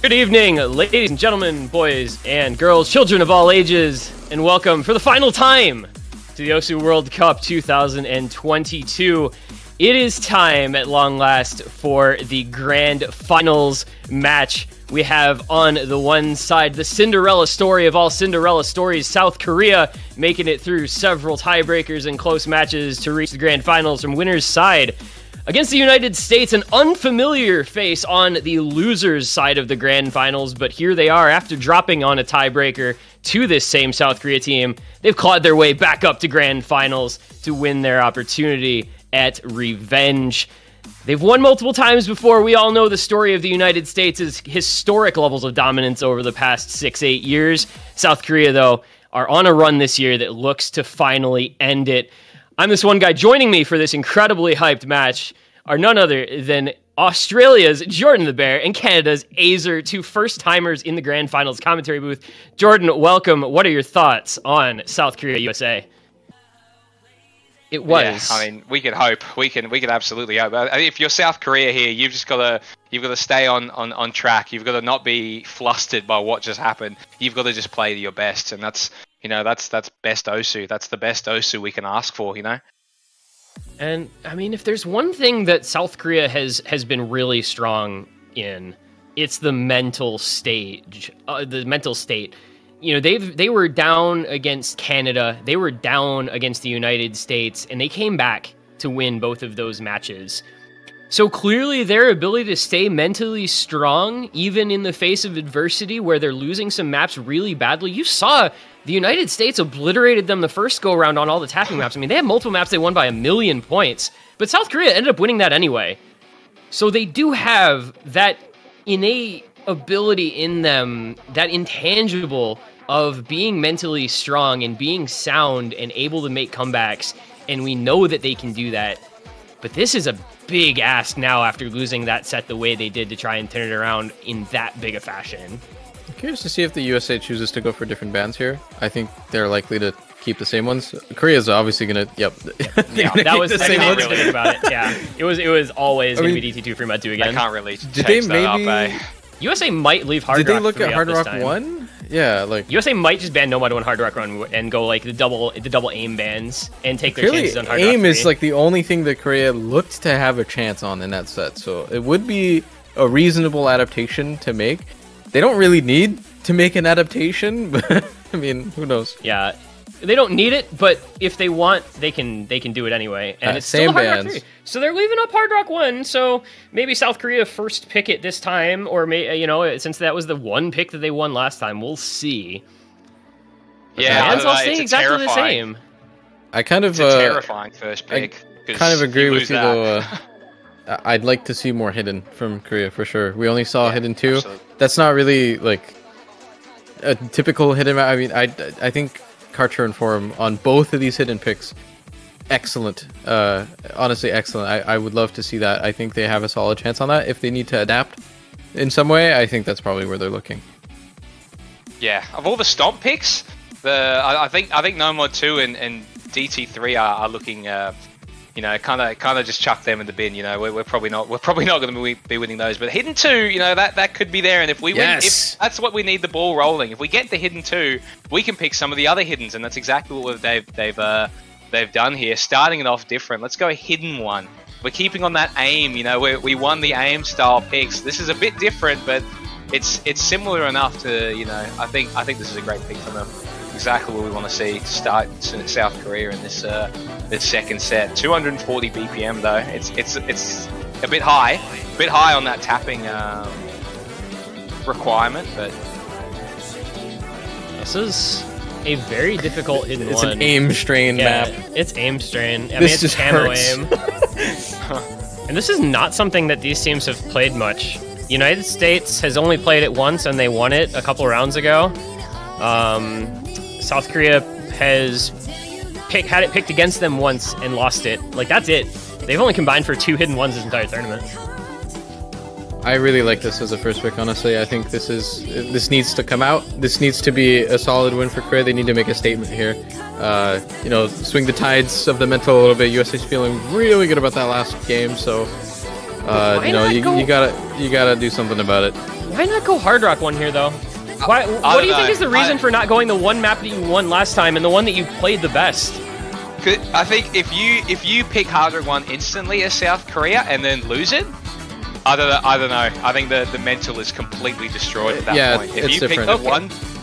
Good evening, ladies and gentlemen, boys and girls, children of all ages, and welcome for the final time to the Osu World Cup 2022. It is time, at long last, for the grand finals match. We have on the one side the Cinderella story of all Cinderella stories, South Korea, making it through several tiebreakers and close matches to reach the grand finals from winner's side. Against the United States, an unfamiliar face on the losers' side of the grand finals, but here they are after dropping on a tiebreaker to this same South Korea team. They've clawed their way back up to grand finals to win their opportunity at revenge. They've won multiple times before. We all know the story of the United States' historic levels of dominance over the past 6-8 years. South Korea, though, are on a run this year that looks to finally end it. I'm this one guy. Joining me for this incredibly hyped match are none other than Australia's Jordan the Bear and Canada's Azer, two first-timers in the grand finals commentary booth. Jordan, welcome. What are your thoughts on South Korea, USA? It was. Yeah, I mean, we could hope. We can absolutely hope. If you're South Korea here, you've just got to stay on track. You've got to not be flustered by what just happened. You've got to just play your best, and that's best Osu. That's the best Osu we can ask for, you know? And, I mean, if there's one thing that South Korea has been really strong in, it's the mental state. You know, they were down against Canada, they were down against the United States, and they came back to win both of those matches. So clearly their ability to stay mentally strong, even in the face of adversity where they're losing some maps really badly. You saw the United States obliterated them the first go-around on all the tapping maps. I mean, they had multiple maps they won by 1,000,000 points, but South Korea ended up winning that anyway. So they do have that innate ability in them, that intangible of being mentally strong and being sound and able to make comebacks, and we know that they can do that. But this is a big ask now after losing that set the way they did to try and turn it around in that big a fashion. I'm curious to see if the USA chooses to go for different bans here. I think they're likely to keep the same ones. Korea's obviously gonna. Yep. Yeah, that was the same thing about it. Yeah, it was always gonna be DT2 for Med2 again. I can't really. Did they maybe? USA might leave Hard Rock. Did they look 3 at Hard Rock time. 1? Yeah, like USA might just ban Nomad 1 Hard Rock Run and go like the double aim bans and take their chances on Hard Rock 3. Aim is like the only thing that Korea looked to have a chance on in that set, so it would be a reasonable adaptation to make. They don't really need to make an adaptation, but I mean, who knows? Yeah, they don't need it, but if they want, they can do it anyway. And it's same still Hard Rock bans. 3. So they're leaving up Hard Rock 1. So maybe South Korea first pick it this time, or since that was the one pick that they won last time, we'll see. But Yeah, the bans all stay exactly the same. I kind of It's a terrifying first pick. I kind of agree with you that. though. I'd like to see more hidden from Korea for sure. We only saw hidden 2. Absolutely. That's not really like a typical hidden map. I mean, I think Karcher and Forum on both of these hidden picks, excellent. Honestly, excellent. I would love to see that. I think they have a solid chance on that. If they need to adapt in some way, I think that's probably where they're looking. Yeah, of all the stomp picks, I think Nomad 2 and DT3 are looking. Kind of just chuck them in the bin. You know, we're probably not going to be winning those. But hidden 2, that could be there. And if we win, if that's what we need the ball rolling. If we get the hidden 2, we can pick some of the other hiddens, and that's exactly what they've done here. Starting it off different. Let's go hidden 1. We're keeping on that aim. We won the aim style picks. This is a bit different, but it's similar enough to I think this is a great pick from them. Exactly what we want to see to start South Korea in this second set. 240 BPM though. It's a bit high on that tapping requirement, but this is a very difficult hidden It's one. an aim strain map. It's aim strain. I mean, This it's just camo hurts. aim. And this is not something that these teams have played much. United States has only played it once, and they won it a couple rounds ago. South Korea has had it picked against them once and lost it. Like, that's it. They've only combined for 2 hidden ones this entire tournament. I really like this as a first pick, honestly. I think this needs to come out. This needs to be a solid win for Korea. They need to make a statement here. Swing the tides of the mental a little bit. USA's feeling really good about that last game, so You gotta do something about it. Why not go Hard Rock one here though? What do you think is the reason for not going the one map that you won last time and the one that you played the best? I think if you pick Hard Rock 1 instantly as South Korea and then lose it, I don't know. I think the mental is completely destroyed at that point. If you pick the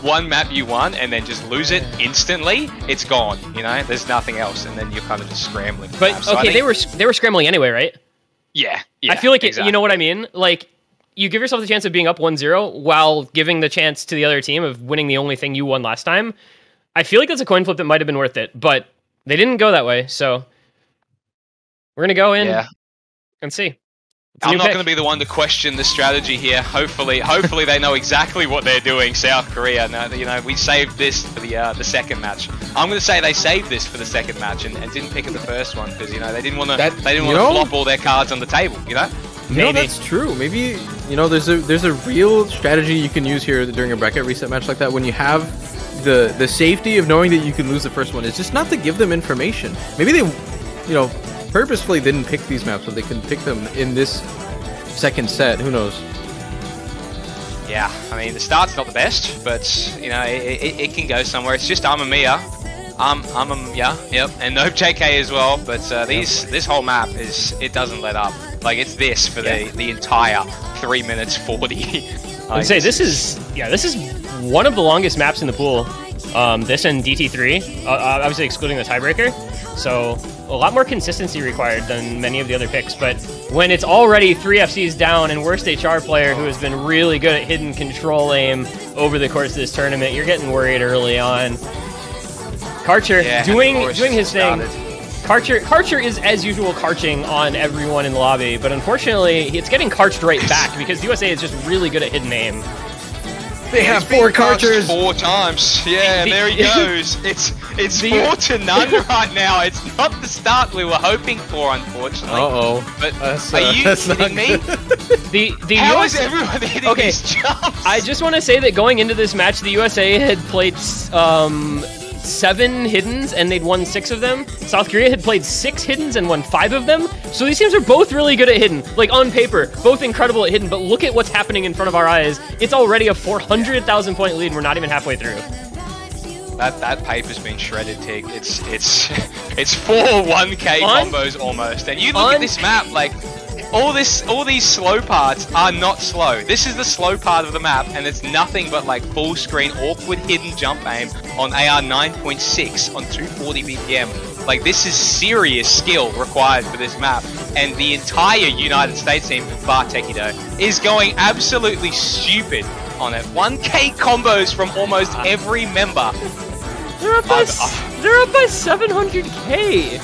one map you won and then just lose it instantly, it's gone. You know, there's nothing else, and then you're kind of just scrambling. But so okay, they were scrambling anyway, right? Yeah. I feel like you know what I mean. Like, you give yourself the chance of being up 1-0 while giving the chance to the other team of winning the only thing you won last time. I feel like that's a coin flip that might have been worth it, but they didn't go that way, so we're gonna go in and see. I'm not going to be the one to question the strategy here. Hopefully they know exactly what they're doing. South Korea. Now, you know, we saved this for the second match. I'm going to say they saved this for the second match and didn't pick it the first one because they didn't want to flop all their cards on the table. You know. Maybe that's true. Maybe there's a real strategy you can use here during a bracket reset match like that when you have the safety of knowing that you can lose the first one. It's just not to give them information. Maybe they, purposefully didn't pick these maps so they can pick them in this second set. Who knows? Yeah, I mean the start's not the best, but it can go somewhere. It's just ft'amelie, and no JK as well. But this whole map it doesn't let up. Like it's this for the entire 3 minutes 40. I'd say this is one of the longest maps in the pool. This and DT3, obviously excluding the tiebreaker. So a lot more consistency required than many of the other picks. But when it's already 3 FCs down and worst HR player who has been really good at hidden control aim over the course of this tournament, you're getting worried early on. Karcher doing his thing. Karcher is, as usual, karching on everyone in the lobby, but unfortunately, it's getting karched right back because USA is just really good at hidden aim. They have 4 Karchers 4 times. Yeah, there he goes. It's 4-0 right now. It's not the start we were hoping for, unfortunately. But are you kidding me? How is everyone hitting these jumps? I just want to say that going into this match, the USA had played 7 hiddens and they'd won 6 of them. South Korea had played 6 hiddens and won 5 of them. So these teams are both really good at hidden. Like on paper, both incredible at hidden, but look at what's happening in front of our eyes. It's already a 400,000 point lead and we're not even halfway through. That paper's been shredded, Tig. It's 4 1K combos almost. And you look at this map, like all these slow parts are not slow. This is the slow part of the map, and it's nothing but like full screen, awkward hidden jump aim on AR 9.6 on 240 BPM. Like this is serious skill required for this map, and the entire United States team, bar Tekido, is going absolutely stupid on it. 1K combos from almost every member. They're up by 700K.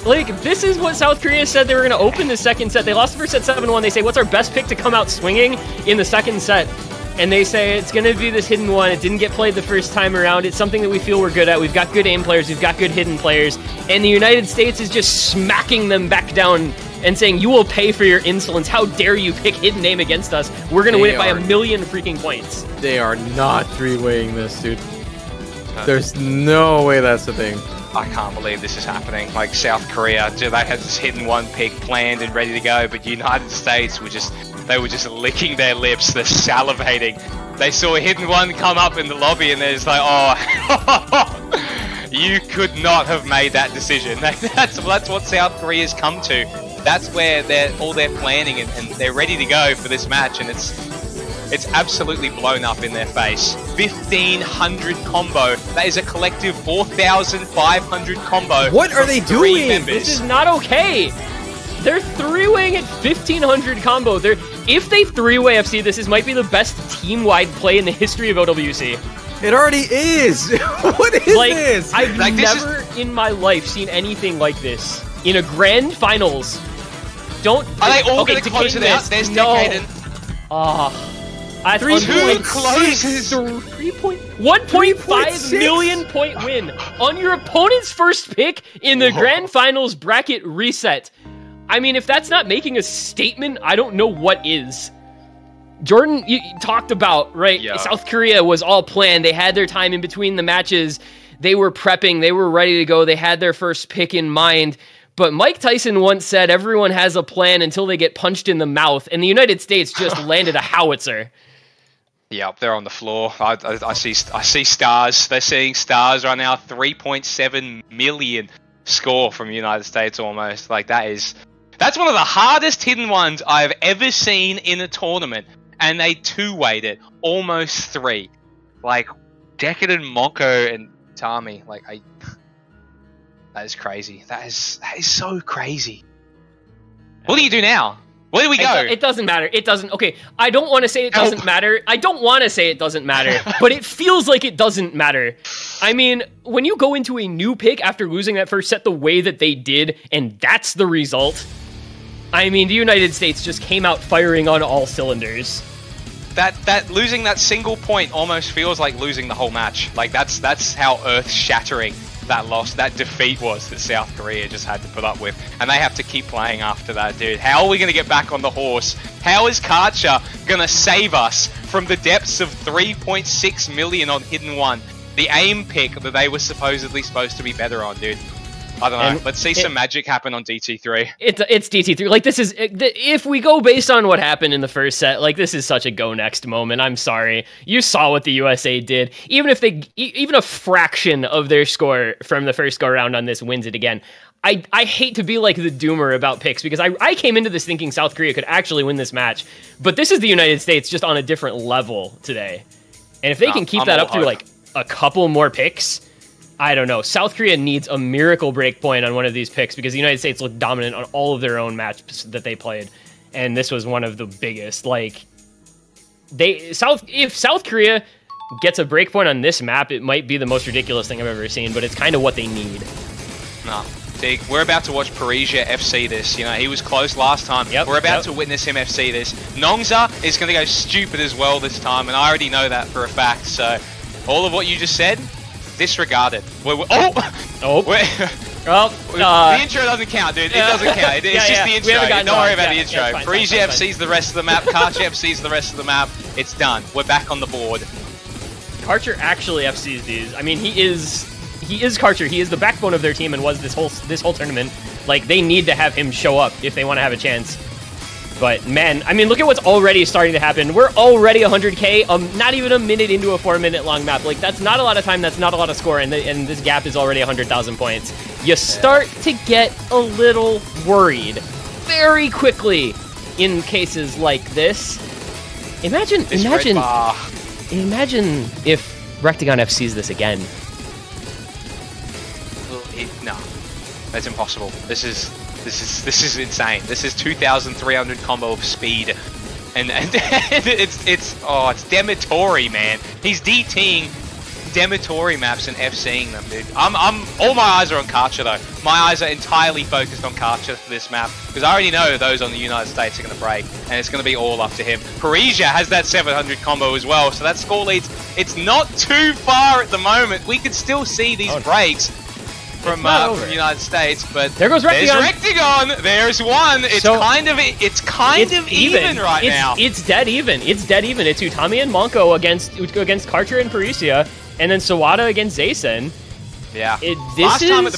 Like, this is what South Korea said they were going to open the second set. They lost the first set 7-1. They say, what's our best pick to come out swinging in the second set? And they say, it's going to be this hidden one. It didn't get played the first time around. It's something that we feel we're good at. We've got good aim players. We've got good hidden players. And the United States is just smacking them back down and saying, you will pay for your insolence. How dare you pick hidden aim against us? We're going to win it by 1,000,000 freaking points. They are not 3-weighing this, dude. There's no way that's the thing. I can't believe this is happening. Like South Korea, they had this hidden one pick planned and ready to go, but United States were just licking their lips. They're salivating. They saw a hidden one come up in the lobby, and they're just like, oh, you could not have made that decision. That's what South Korea's come to. That's where all their planning and they're ready to go for this match, and it's absolutely blown up in their face. 1,500 combo. That is a collective 4,500 combo. What are they doing? This is not okay. They're 3-weighing at 1,500 combo. If they 3-way FC, this might be the best team-wide play in the history of OWC. It already is. What is this? I've never in my life seen anything like this in a grand finals. Are they all going to close it out? There's Decaden. 1.5 million point win on your opponent's first pick in the grand finals bracket reset. I mean, if that's not making a statement, I don't know what is. Jordan, you talked about, right? Yeah. South Korea was all planned. They had their time in between the matches. They were prepping. They were ready to go. They had their first pick in mind. But Mike Tyson once said everyone has a plan until they get punched in the mouth, and the United States just landed a howitzer. Yep, they're on the floor. I see stars. They're seeing stars right now. 3.7 million score from United States almost. Like that's one of the hardest hidden ones I've ever seen in a tournament. And they two-weight it. Almost 3. Like, Decadent, Monko, and Utami. Like, that is crazy. That is so crazy. What do you do now? Where do we go? It doesn't matter. It doesn't. Okay, I don't want to say it doesn't matter. I don't want to say it doesn't matter, but it feels like it doesn't matter. I mean, when you go into a new pick after losing that first set the way that they did, and that's the result, I mean, the United States just came out firing on all cylinders. That losing that single point almost feels like losing the whole match. Like, that's how earth-shattering that loss, that defeat was that South Korea just had to put up with. And they have to keep playing after that, dude. How are we going to get back on the horse? How is Karcher going to save us from the depths of 3.6 million on Hidden 1? The aim pick that they were supposed to be better on, dude. I don't know. And let's see some magic happen on DT3. It's DT3. Like, this is... If we go based on what happened in the first set, like, this is such a go next moment. I'm sorry. You saw what the USA did. Even if even a fraction of their score from the first go-around on this wins it again. I hate to be like the doomer about picks, because I came into this thinking South Korea could actually win this match. But this is the United States just on a different level today. And if they can keep that up through, like, a couple more picks... I don't know. South Korea needs a miracle break point on one of these picks because the United States looked dominant on all of their own matches that they played. And this was one of the biggest. Like, if South Korea gets a break point on this map, it might be the most ridiculous thing I've ever seen, but it's kind of what they need. No. See, we're about to watch Parisia FC this. You know, he was close last time. Yep, we're about to witness him FC this. Nongza is going to go stupid as well this time, and I already know that for a fact. So, all of what you just said... disregarded. The intro doesn't count, dude. It doesn't count. It's just the intro. Don't worry about the intro. Parisia FC's the rest of the map. Karcher FC's the rest of the map. It's done. We're back on the board. Karcher actually FC's these. I mean, he is Karcher. He is the backbone of their team and was this whole tournament. Like, they need to have him show up if they want to have a chance. But, man, I mean, look at what's already starting to happen. We're already 100k, not even a minute into a 4-minute-long map. Like, that's not a lot of time, that's not a lot of score, and this gap is already 100,000 points. You start to get a little worried very quickly in cases like this. Imagine if Rectagon FCs this again. No, that's impossible. This is insane. This is 2,300 combo of speed, and it's Demetori, man. He's DTing Demetori maps and FCing them, dude. All my eyes are on Karcher though. My eyes are entirely focused on Karcher for this map because I already know those on the United States are going to break, and it's going to be all up to him. Parisia has that 700 combo as well, so that score leads. It's not too far at the moment. We could still see these breaks from the United States, but there goes Rectagon. There's Rectagon. There's one. It's kind of even right now. It's dead even. It's Utami and Monko against Karcher and Parisia, and then Sawada against Zaysen. Yeah. Last time at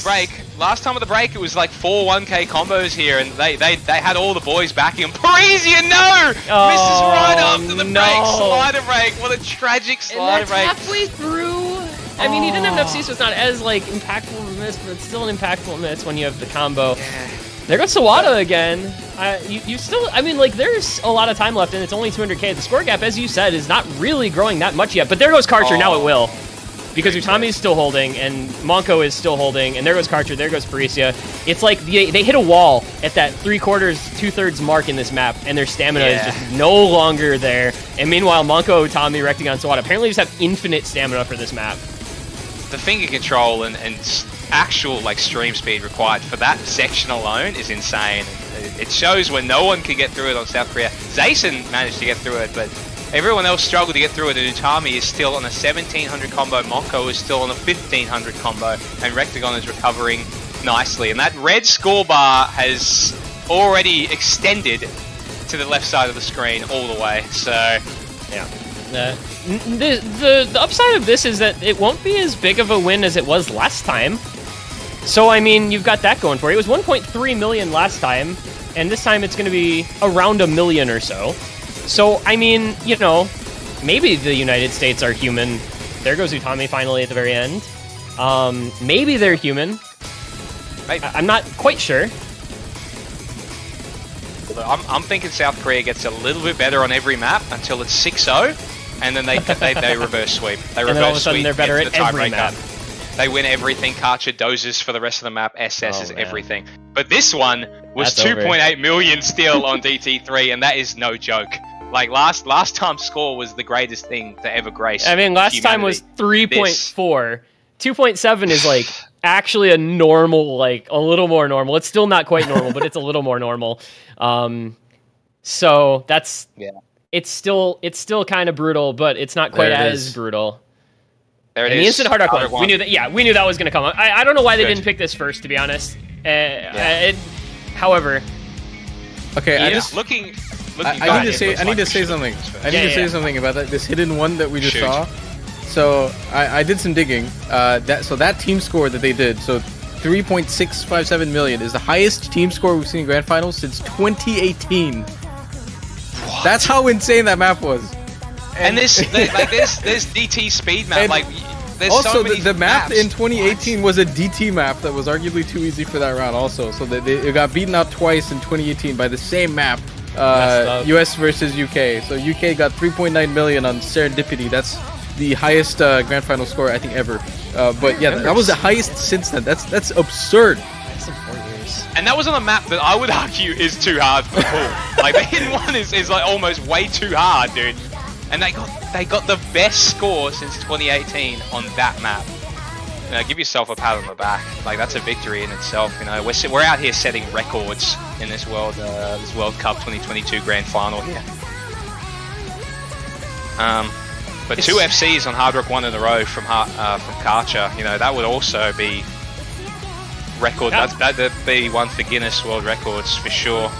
the break, it was like 4 1k combos here, and they had all the boys backing him. Parisia, no! Misses right after the break. Slider break. What a tragic slider break. Halfway through. I mean, he didn't have enough C, so it's not as, like, impactful of a miss, but it's still an impactful miss when you have the combo. Yeah. There goes Sawada again. You still, I mean, like, there's a lot of time left, and it's only 200k. The score gap, as you said, is not really growing that much yet, but there goes Karcher. Now it will. Because Utami's still holding, and Monko is still holding, and there goes Karcher, there goes Parisia. It's like they hit a wall at that 3/4, 2/3 mark in this map, and their stamina is just no longer there. And meanwhile, Monko, Utami, Rectagon, Sawada apparently just have infinite stamina for this map. The finger control and actual like stream speed required for that section alone is insane. It shows when no one can get through it on South Korea. Zaysen managed to get through it, but everyone else struggled to get through it, and Utami is still on a 1700 combo, Monko is still on a 1500 combo, and Rectagon is recovering nicely. And that red score bar has already extended to the left side of the screen all the way, so yeah. The upside of this is that it won't be as big of a win as it was last time. So, I mean, you've got that going for you. It was 1.3 million last time, and this time it's going to be around 1 million or so. So, I mean, you know, maybe the United States are human. There goes Utami finally at the very end. Maybe they're human. I'm not quite sure. I'm thinking South Korea gets a little bit better on every map until it's 6-0, and then they reverse sweep. They and then all of a reverse sudden sweep. they're better into at the every tiebreaker. map. They win everything. Karcher dozes for the rest of the map. SS is man. everything. But this one was That's over. 2.8 million still on DT3, and that is no joke. Like last time's score was the greatest thing to ever grace. I mean, last time was 3.4. 2.7 is like actually a normal, like a little more normal. It's still not quite normal, but it's a little more normal. So that's it's still kind of brutal, but it's not quite as brutal. There it and is. The instant hard rock one. one. We knew that. Yeah, we knew that was going to come. I don't know why they didn't pick this first, to be honest. However, okay, I need to say something. I need to say something about that. This hidden one that we just saw. So I did some digging. That team score that they did, so 3.657 million, is the highest team score we've seen in Grand Finals since 2018. What? That's how insane that map was. And there's DT speed map. Like there's also so many the map maps. in 2018 was a DT map that was arguably too easy for that round. Also, so it got beaten out twice in 2018 by the same map. US versus UK. So UK got 3.9 million on Serendipity. That's the highest Grand Final score I think ever. But yeah, that was the highest since then. That's absurd. That's some 4 years. And that was on a map that I would argue is too hard for pull. Like the hidden one is like almost way too hard, dude. And they got the best score since 2018 on that map. You know, give yourself a pat on the back. Like that's a victory in itself. You know, we're out here setting records in this World Cup 2022 Grand Final here. But 2 FCs on Hard Rock 1 in a row from Karcher. You know, that would also be record. Yeah. That'd be one for Guinness World Records for sure.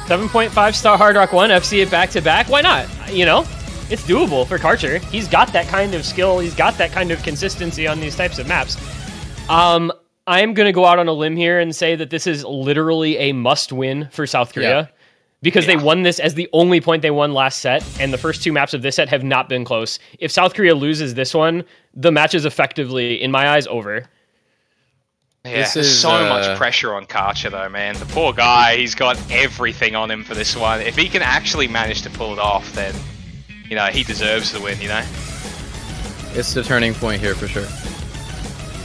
7.5 star Hard Rock 1 FC it back to back. Why not? You know, it's doable for Karcher. He's got that kind of skill. He's got that kind of consistency on these types of maps. I'm going to go out on a limb here and say that this is literally a must-win for South Korea. Because they won this as the only point they won last set, and the first 2 maps of this set have not been close. If South Korea loses this one, the match is effectively, in my eyes, over. Yeah, there's so much pressure on Karcher though, man. The poor guy, he's got everything on him for this one. If he can actually manage to pull it off, then, you know, he deserves the win, you know? It's the turning point here for sure.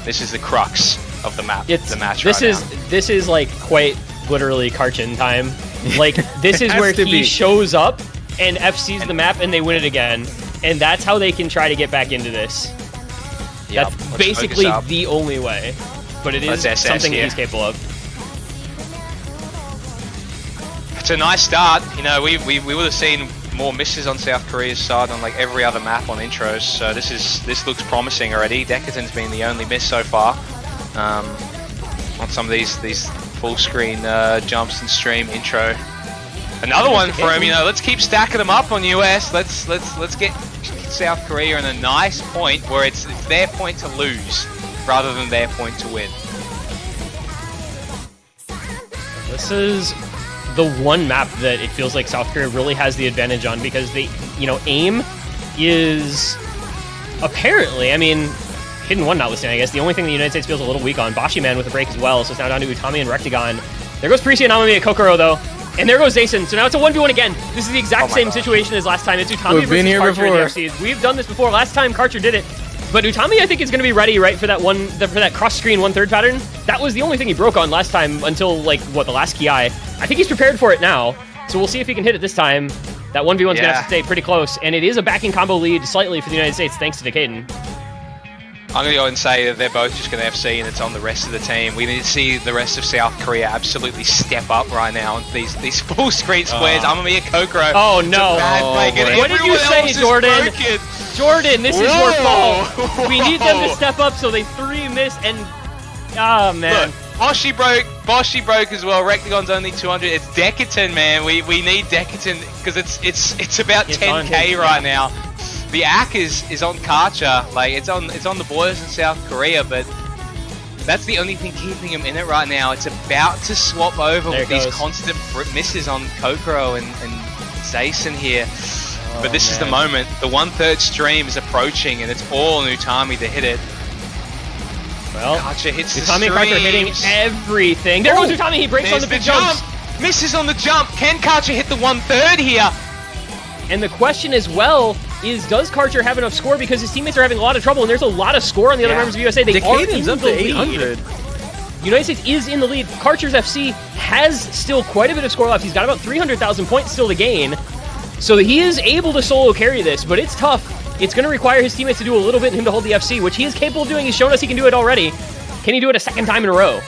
This is the crux of the map, the match This is like quite literally Karchin time. Like, this is where he shows up and FCs the map and they win it again. And that's how they can try to get back into this. Yep, that's basically the only way. But it is something that he's capable of. It's a nice start. You know, we would have seen more misses on South Korea's side on like every other map on intros. So this looks promising already. Decaton's been the only miss so far on some of these full screen jumps and stream intro. Another one for him. You know, let's keep stacking them up on US. Let's get South Korea in a nice point where it's their point to lose rather than their point to win. This is the one map that it feels like South Korea really has the advantage on because they, you know, aim is apparently, I mean, hidden one notwithstanding, I guess, the only thing the United States feels a little weak on. Bashiman with a break as well, so it's now down to Utami and Rectagon. There goes Parisi and Amami at Kokoro, though. And there goes Zason, so now it's a 1v1 again. This is the exact same situation as last time. It's Utami versus Karcher in the FCs. We've done this before. Last time Karcher did it. But Utami, I think, is going to be ready, right, for that cross-screen 1/3 pattern. That was the only thing he broke on last time until, like, what, the last Ki. I think he's prepared for it now, so we'll see if he can hit it this time. That 1v1's going to have to stay pretty close, and it is a backing combo lead slightly for the United States, thanks to Decaden. I'm going to go and say that they're both just going to FC and it's on the rest of the team. We need to see the rest of South Korea absolutely step up right now on these full screen squares. Amami at Kokoro. Oh, no. What did you say, Jordan? Jordan, this is your fault. We need them to step up, so they 3 miss and... Ah, man. Look, Boshi broke as well. Rectagon's only 200. It's Decaton, man. We need Decaton because it's about 10k right now. The ACK is on Karcher. Like it's on the boys in South Korea, but That's the only thing keeping him in it right now. It's about to swap over with these constant misses on Kokoro and Zayson here. But this is the moment. The 1/3 stream is approaching, and it's all on Utami to hit it. Well, Karcher hits Utami and the Karcher hitting everything. There goes Utami. He breaks on the big jump. Misses on the jump. Can Karcher hit the 1/3 here? And the question as well is, does Karcher have enough score? Because his teammates are having a lot of trouble, and there's a lot of score on the other members of USA. They are in up the to 800. lead. United States is in the lead. Karcher's FC has still quite a bit of score left. He's got about 300,000 points still to gain. So he is able to solo carry this, but it's tough. It's going to require his teammates to do a little bit and him to hold the FC, which he is capable of doing. He's shown us he can do it already. Can he do it a second time in a row?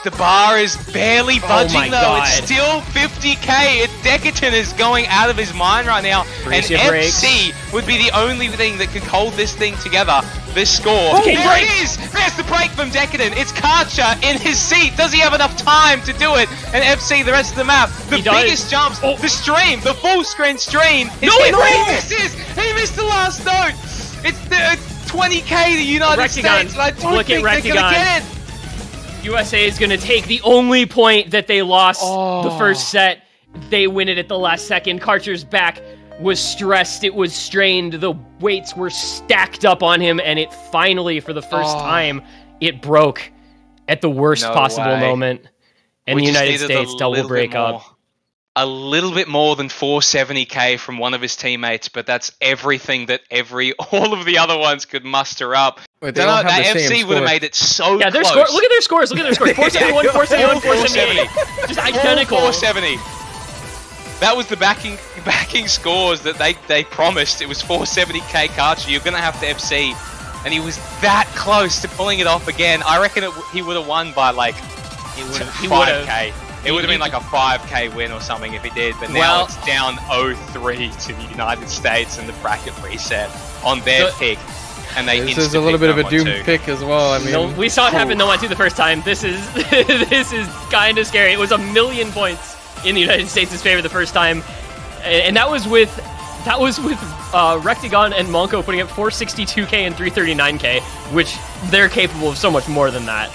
The bar is barely budging though. God. It's still 50k. Decadent is going out of his mind right now. And FC would be the only thing that could hold this thing together. This score. Okay, there it is! There's the break from Decadent. It's Karcher in his seat. Does he have enough time to do it? And FC, the rest of the map. The biggest jumps. The stream. The full screen stream. He misses! He missed the last note! It's the 20k the United States. I don't think they're going to get it. USA is going to take the only point that they lost the first set. They win it at the last second. Karcher's back was stressed. It was strained. The weights were stacked up on him, and it finally, for the first time, it broke at the worst possible moment. And the United States double break up. A little bit more than 470k from one of his teammates, but that's everything that all of the other ones could muster up. Wait, they don't have that the same FC would have made it so close. Look at their scores. Look at their scores. 471, 471, 478. Just identical. 470. That was the backing scores that they promised. It was 470k Karcher. You're going to have to FC. And he was that close to pulling it off again. I reckon he would have won by like 5k. It would have been like a 5k win or something if he did. But now it's down 0-3 to the United States and the bracket reset on their pick. And this is a little bit of a doom pick as well. I mean, we saw it happen no 1-2 the first time. This is this is kind of scary. It was 1,000,000 points in the United States' favor the first time, and that was with Rectagon and Monko putting up 462k and 339k, which they're capable of so much more than that.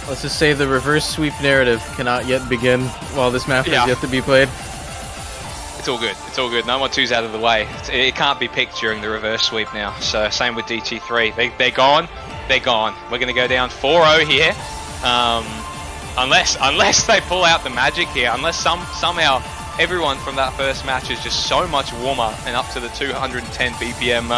Let's just say the reverse sweep narrative cannot yet begin while this map is yet to be played. It's all good. It's all good. No more 2's out of the way. It can't be picked during the reverse sweep now. So same with DT3. They're gone. They're gone. We're going to go down 4-0 here. Unless they pull out the magic here. Unless somehow everyone from that first match is just so much warmer and up to the 210 BPM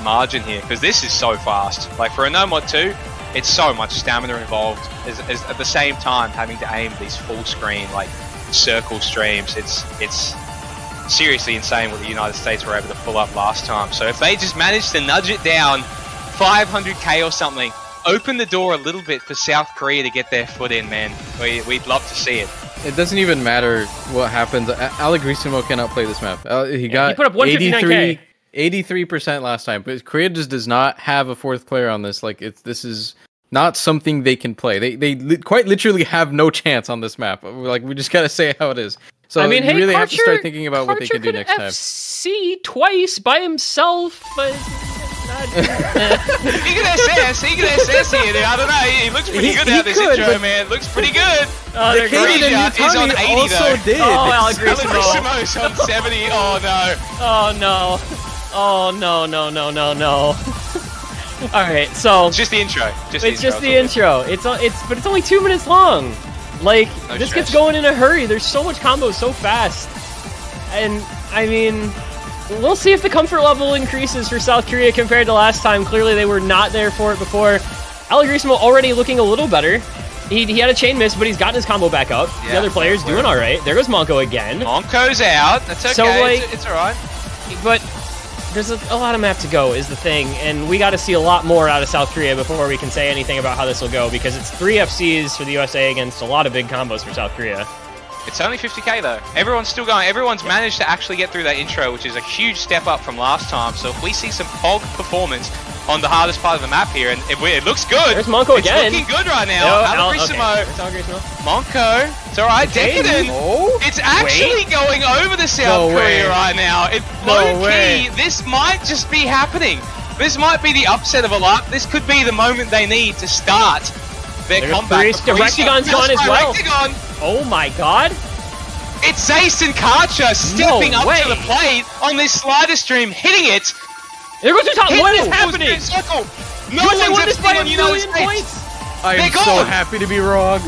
margin here. Because this is so fast. Like for a No Mod 2, it's so much stamina involved. As at the same time having to aim these full screen like circle streams. It's seriously insane what the United States were able to pull up last time. So if they just managed to nudge it down 500k or something, open the door a little bit for South Korea to get their foot in, man. We'd love to see it. It doesn't even matter what happens. Allegrissimo cannot play this map. He got put up 83% last time, but Korea just does not have a fourth player on this. Like this is not something they can play. They quite literally have no chance on this map. Like we just gotta say how it is. So I mean, you really have to start thinking about what they can do next time. FC twice by himself. He can assess here. I don't know. He looks pretty good out this intro, man. Looks pretty good. The Kaden and Utami also did. Oh, Allegrissimo's on 70. Oh no. Oh no. Oh no. All right, so it's just the intro. It's just the intro. But it's only 2 minutes long. Like this gets going in a hurry. There's so much combos so fast, and I mean, we'll see if the comfort level increases for South Korea compared to last time. Clearly, they were not there for it before. Allegrissimo already looking a little better. He had a chain miss, but he's gotten his combo back up. The other player's doing all right. There goes Monko again. Monko's out. That's okay. So, like, it's all right. But there's a lot of map to go is the thing, and we got to see a lot more out of South Korea before we can say anything about how this will go, because it's 3 FCs for the USA against a lot of big combos for South Korea. It's only 50k though. Everyone's still going. Everyone's managed to actually get through that intro, which is a huge step up from last time. So if we see some POG performance on the hardest part of the map here, and it looks good. There's Monko again. It's looking good right now. Allegrissimo. Monko. It's alright. Decadent. It's actually going over the South Korea right now. Low-key, this might just be happening. This might be the upset of a lot. This could be the moment they need to start their comeback. The Rectagon's gone as well. Rectagon. Oh my god. It's Ace and Karcher stepping up to the plate on this slider stream, hitting it. There goes the top. What is happening? No one's won this by a million points. I am so happy to be wrong.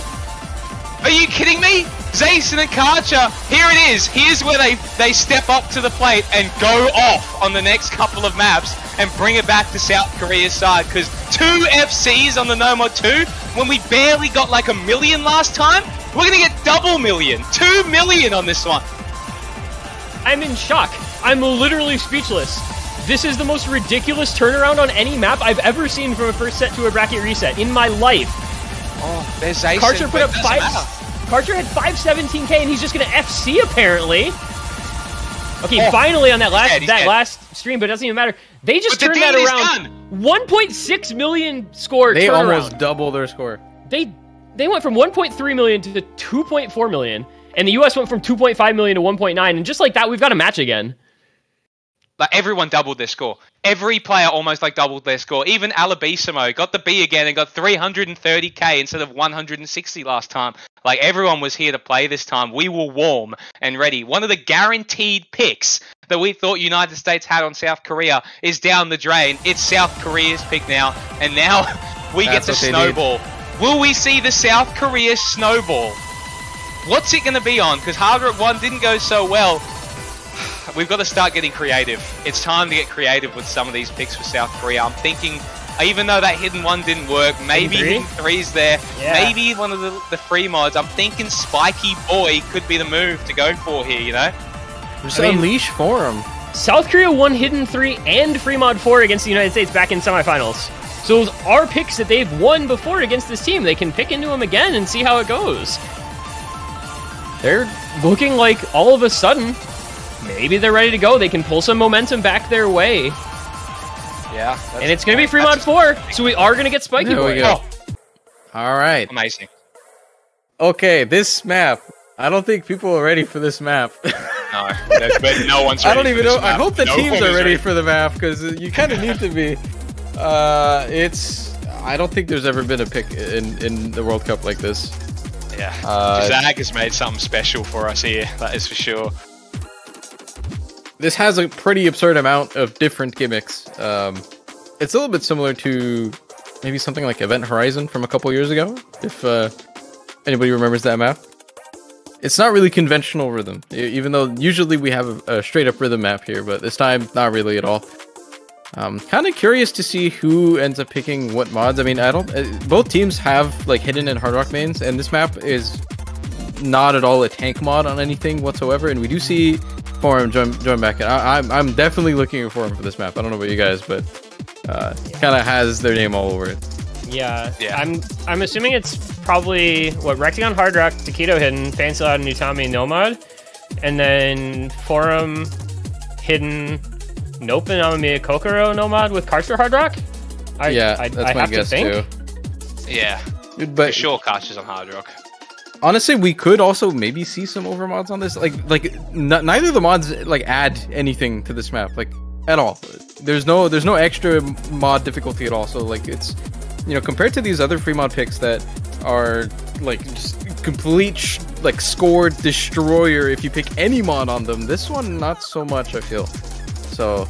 Are you kidding me? Zayson and Karcher, here it is. Here's where they step up to the plate and go off on the next couple of maps and bring it back to South Korea's side. Because 2 FCs on the No Mod 2, when we barely got like a million last time, we're going to get double million. 2 million on this one. I'm in shock. I'm literally speechless. This is the most ridiculous turnaround on any map I've ever seen from a first set to a bracket reset in my life. Oh, there's Zayson. Karcher put up 5... Karcher had 517k and he's just gonna FC apparently. Okay, finally on that last stream, but it doesn't even matter. They just turned that around. 1.6 million score. They turnaround. almost double their score. They went from 1.3 million to 2.4 million, and the US went from 2.5 million to 1.9, and just like that, we've got a match again. Like, everyone doubled their score. Every player almost, like, doubled their score. Even Alabissimo got the B again and got 330k instead of 160 last time. Like, everyone was here to play this time. We were warm and ready. One of the guaranteed picks that we thought United States had on South Korea is down the drain. It's South Korea's pick now, and now we get to snowball. Will we see the South Korea snowball? What's it going to be on? Because Hard Rock 1 didn't go so well. We've got to start getting creative. It's time to get creative with some of these picks for South Korea. I'm thinking, even though that hidden one didn't work, maybe hidden 3's there. Yeah. Maybe one of the free mods. I'm thinking Spiky Boy could be the move to go for here, you know? Just unleash for him. South Korea won hidden 3 and free mod 4 against the United States back in semifinals. So those are picks that they've won before against this team. They can pick into them again and see how it goes. They're looking like all of a sudden, maybe they're ready to go. They can pull some momentum back their way. Yeah. And it's going to be free mod 4, so we are going to get Spiky Boy. All right. Amazing. Okay, this map. I don't think people are ready for this map. No, but no one's ready. I don't even know. Map. I hope the teams are ready for the map, because you kind of need to be. I don't think there's ever been a pick in the World Cup like this. Yeah. JeZag has made something special for us here, that is for sure. This has a pretty absurd amount of different gimmicks. It's a little bit similar to maybe something like Event Horizon from a couple years ago, if anybody remembers that map. It's not really conventional rhythm, even though usually we have a straight-up rhythm map here, but this time, not really at all. Kind of curious to see who ends up picking what mods. I mean, both teams have like hidden and hard rock mains, and this map is not at all a tank mod on anything whatsoever. And we do see Forum join back in. I'm definitely looking for him for this map. I don't know about you guys, but kind of has their name all over it. Yeah. I'm assuming it's probably what Rectagon hard rock, Taquito hidden, Fancy Loud, and Utami no mod, and then Forum hidden. Nope, and Amamiya Kokoro no mod with Karcher hard rock. I that's my guess too. Yeah, but for sure, Karcher's on hard rock. Honestly, we could also maybe see some overmods on this. Neither of the mods like add anything to this map, like at all. There's no extra mod difficulty at all. So like it's, you know, compared to these other free mod picks that are like just complete like score destroyer if you pick any mod on them. This one not so much, I feel. So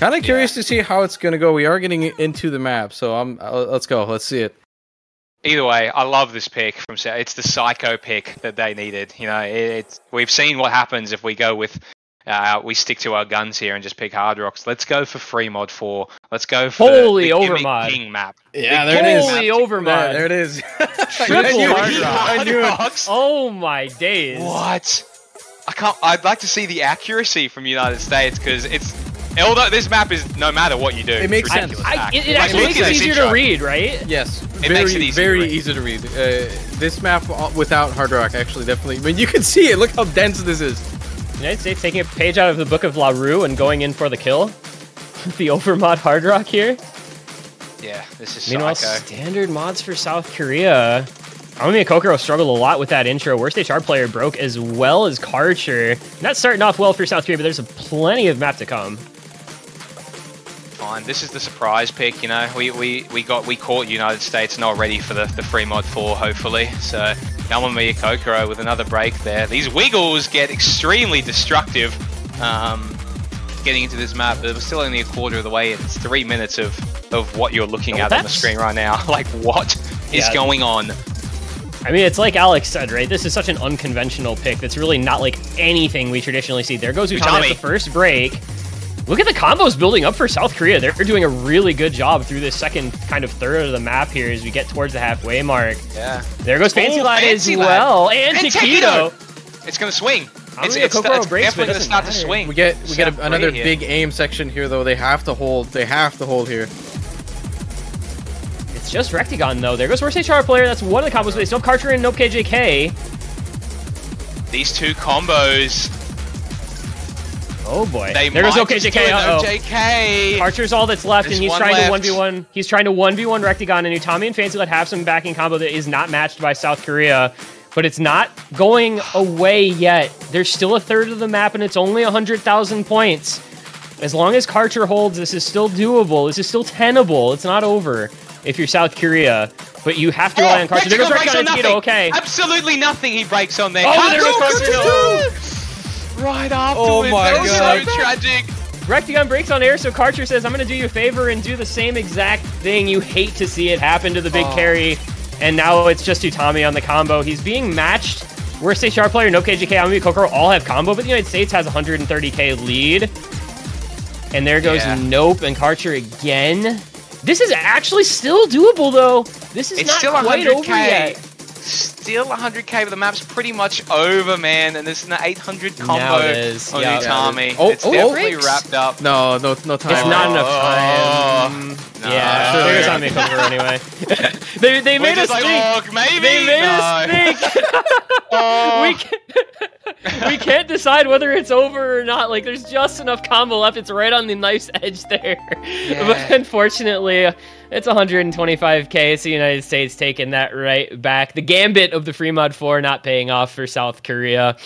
kind of curious to see how it's gonna go. We are getting into the map, so let's go. Let's see it. Either way, I love this pick from South. It's the psycho pick that they needed. You know, we've seen what happens if we go with we stick to our guns here and just pick hard rocks. Let's go for free mod 4. Let's go for the overmod King map. Yeah, there it is. Holy overmod. There it is. Triple hard rock. Oh my days. What? I'd like to see the accuracy from United States, because although this map is no matter what you do, it makes sense. It actually makes it easier to read, right? Yes, it makes it very easy to read. This map without hard rock actually definitely. I mean, you can see it. Look how dense this is. United States taking a page out of the book of La Rue and going in for the kill. The overmod hard rock here. Yeah, this is Meanwhile, psycho. Standard mods for South Korea. Amamiya Kokoro struggled a lot with that intro. Worst HR player broke as well as Karcher. Not starting off well for South Korea, but there's plenty of map to come. fine. This is the surprise pick, you know. We caught United States not ready for the free mod 4, hopefully. So Ame Kokoro with another break there. These wiggles get extremely destructive getting into this map, but we're still only a quarter of the way. It's 3 minutes of what you're looking at on the screen right now. Like, what is going on? I mean, it's like Alex said, right? This is such an unconventional pick that's really not like anything we traditionally see. There goes Utami at the first break. Look at the combos building up for South Korea. They're doing a really good job through this second kind of third of the map here as we get towards the halfway mark. Yeah. There goes Fancy Lad as well. And Taquito. It's going to swing. It's definitely going to start to swing. We get another big aim section here, though. They have to hold. They have to hold here. It's just Rectagon, though. There goes Ryuusei Aika player. That's one of the combos. They still have Karcher and Nope KJK. These two combos. Oh boy. There goes Nope KJK. JK. Karcher's all that's left, and he's trying to 1v1. He's trying to 1v1 Rectagon, and Utami and Fancy Lad have some backing combo that is not matched by South Korea. But it's not going away yet. There's still a third of the map, and it's only 100,000 points. As long as Karcher holds, this is still doable. This is still tenable. It's not over if you're South Korea. But you have to rely on Karcher. There goes Rectagon and Taquito. Okay. Absolutely nothing he breaks on there. Oh, there goes Karcher. Right after. Oh my god. So tragic. Rectagon breaks on air, so Karcher says, I'm going to do you a favor and do the same exact thing. You hate to see it happen to the big carry. And now it's just Utami on the combo. He's being matched. Ryuusei Aika player, Nope KJK, Ame Kokoro all have combo, but the United States has 130k lead. And there goes Nope and Karcher again. This is actually still doable, though. This is not quite over yet. Still 100k, but the map's pretty much over, man. And this is an 800 combo on Utami. It's definitely wrapped up. No time. It's not enough time. No. Yeah, there goes Ame Kokoro anyway. they made us think. Like, maybe. They made us think. We can't decide whether it's over or not. Like, there's just enough combo left. It's right on the nice edge there. Yeah. But unfortunately, it's 125k. It's the United States taking that right back. The gambit of the free mod 4 not paying off for South Korea.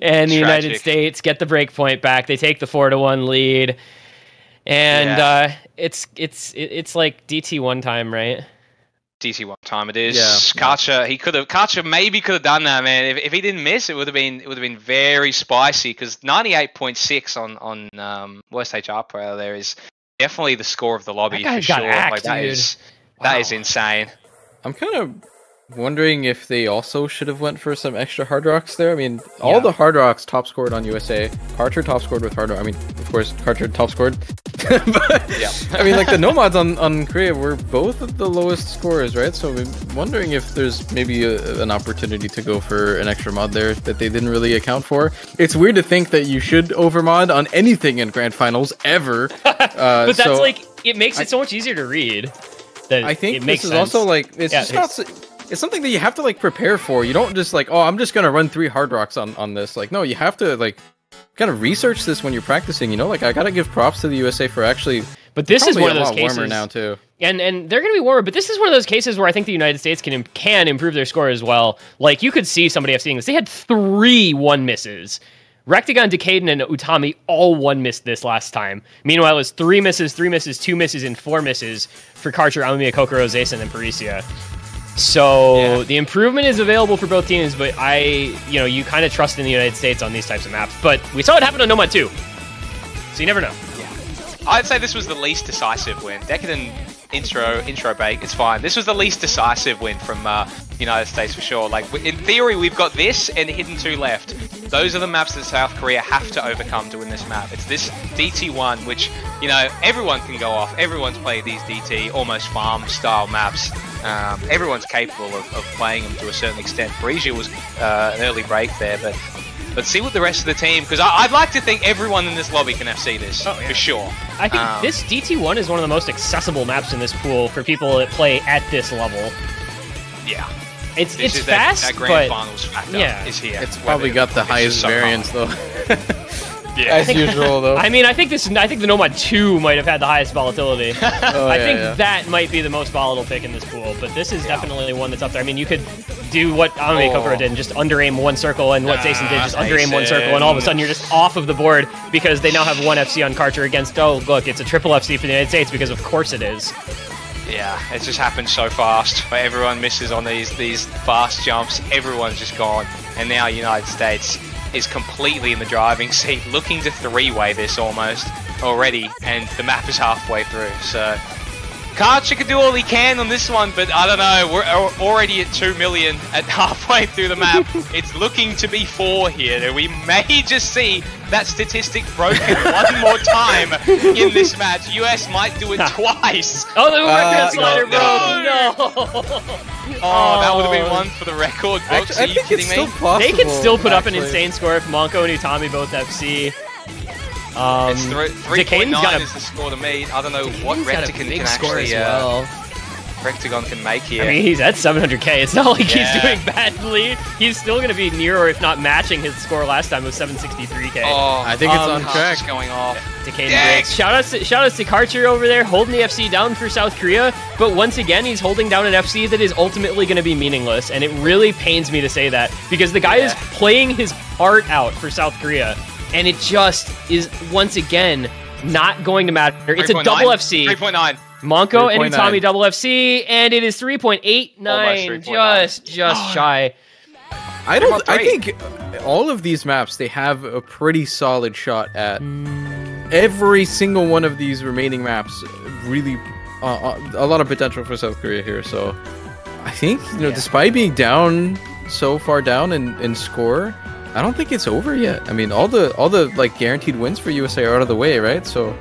And the United States get the break point back. They take the 4-1 lead. And it's like DT1 time, right? DT1 time it is. Karcher, Karcher maybe could have done that, man. If he didn't miss, it would have been very spicy, because 98.6 on Ryuusei Aika there is definitely the score of the lobby for sure. That is insane. I'm kind of wondering if they also should have went for some extra hard rocks there. I mean, all the hard rocks top scored on USA. Karcher top scored with hard rock. I mean, of course, Karcher top scored. But, I mean, like, the nomads on Korea were both at the lowest scores, right? So I'm wondering if there's maybe an opportunity to go for an extra mod there that they didn't really account for. It's weird to think that you should overmod on anything in grand finals ever. But that's like, it makes it so much easier to read. I think this is also like, it's just not... It's something that you have to, like, prepare for. You don't just, like, oh, I'm just gonna run 3 hard rocks on this. Like, no, you have to, like, kind of research this when you're practicing, you know? Like, I gotta give props to the USA for actually... But this is one of those cases... warmer now, too. And they're gonna be warmer, but this is one of those cases where I think the United States can improve their score as well. Like, you could see somebody seeing this. They had 3 1-misses. Rectagon, Decaden, and Utami all 1-missed this last time. Meanwhile, it was 3 misses, 3 misses, 2 misses, and 4 misses for Karcher, Ame Kokoro, Zeta, and Parisia. So the improvement is available for both teams, but you kind of trust in the United States on these types of maps. But we saw it happen on Nomad too, so you never know. Yeah. I'd say this was the least decisive win. Decadent intro bait, it's fine. This was the least decisive win from United States for sure. Like, in theory, we've got this and Hidden 2 left. Those are the maps that South Korea have to overcome to win this map. It's this DT1, which, you know, everyone can go off. Everyone's played these DT, almost farm style maps. Everyone's capable of playing them to a certain extent. Parisia was an early break there, but see what the rest of the team, because I'd like to think everyone in this lobby can FC this, for sure. I think this DT1 is one of the most accessible maps in this pool for people that play at this level. Yeah. It's fast, that grand finals factor is here. It's probably got the highest variance, though. As usual, though. I mean, I think the Nomad 2 might have had the highest volatility. I think that might be the most volatile pick in this pool, but this is definitely one that's up there. I mean, you could do what Ame Kokoro did and just under-aim one circle, and what Jason did, just under-aim one circle, and all of a sudden you're just off of the board because they now have one FC on Karcher against, oh, look, it's a triple FC for the United States, because of course it is. Yeah, it just happened so fast, where everyone misses on these fast jumps, everyone's just gone, and now United States is completely in the driving seat, looking to three-way this almost already, and the map is halfway through, so... Karcher can do all he can on this one, but I don't know, we're already at 2 million at halfway through the map. It's looking to be 4 here, and we may just see that statistic broken one more time in this match. US might do it twice. Oh, the record slider broke! No! Oh, that would have been one for the record books. Are you kidding me? They can still put up an insane score if Monko and Utami both FC. It's 3.9 is the score to me. I don't know what Rectagon can actually Rectagon can make here. I mean, he's at 700k. It's not like he's doing badly. He's still going to be near, or if not matching, his score last time was 763k. Oh, I think it's on track. Going off. Decaying breaks. Shout out to Karcher over there, holding the FC down for South Korea. But once again, he's holding down an FC that is ultimately going to be meaningless, and it really pains me to say that, because the guy is playing his heart out for South Korea. And it just is, once again, not going to matter. It's a double FC. 3.9. Monko and Utami double FC, and it is 3.89. Just shy. I think all of these maps, they have a pretty solid shot at every single one of these remaining maps. Really, a lot of potential for South Korea here. So I think, despite being down so far down in score, I don't think it's over yet. I mean, all the like guaranteed wins for USA are out of the way, right? So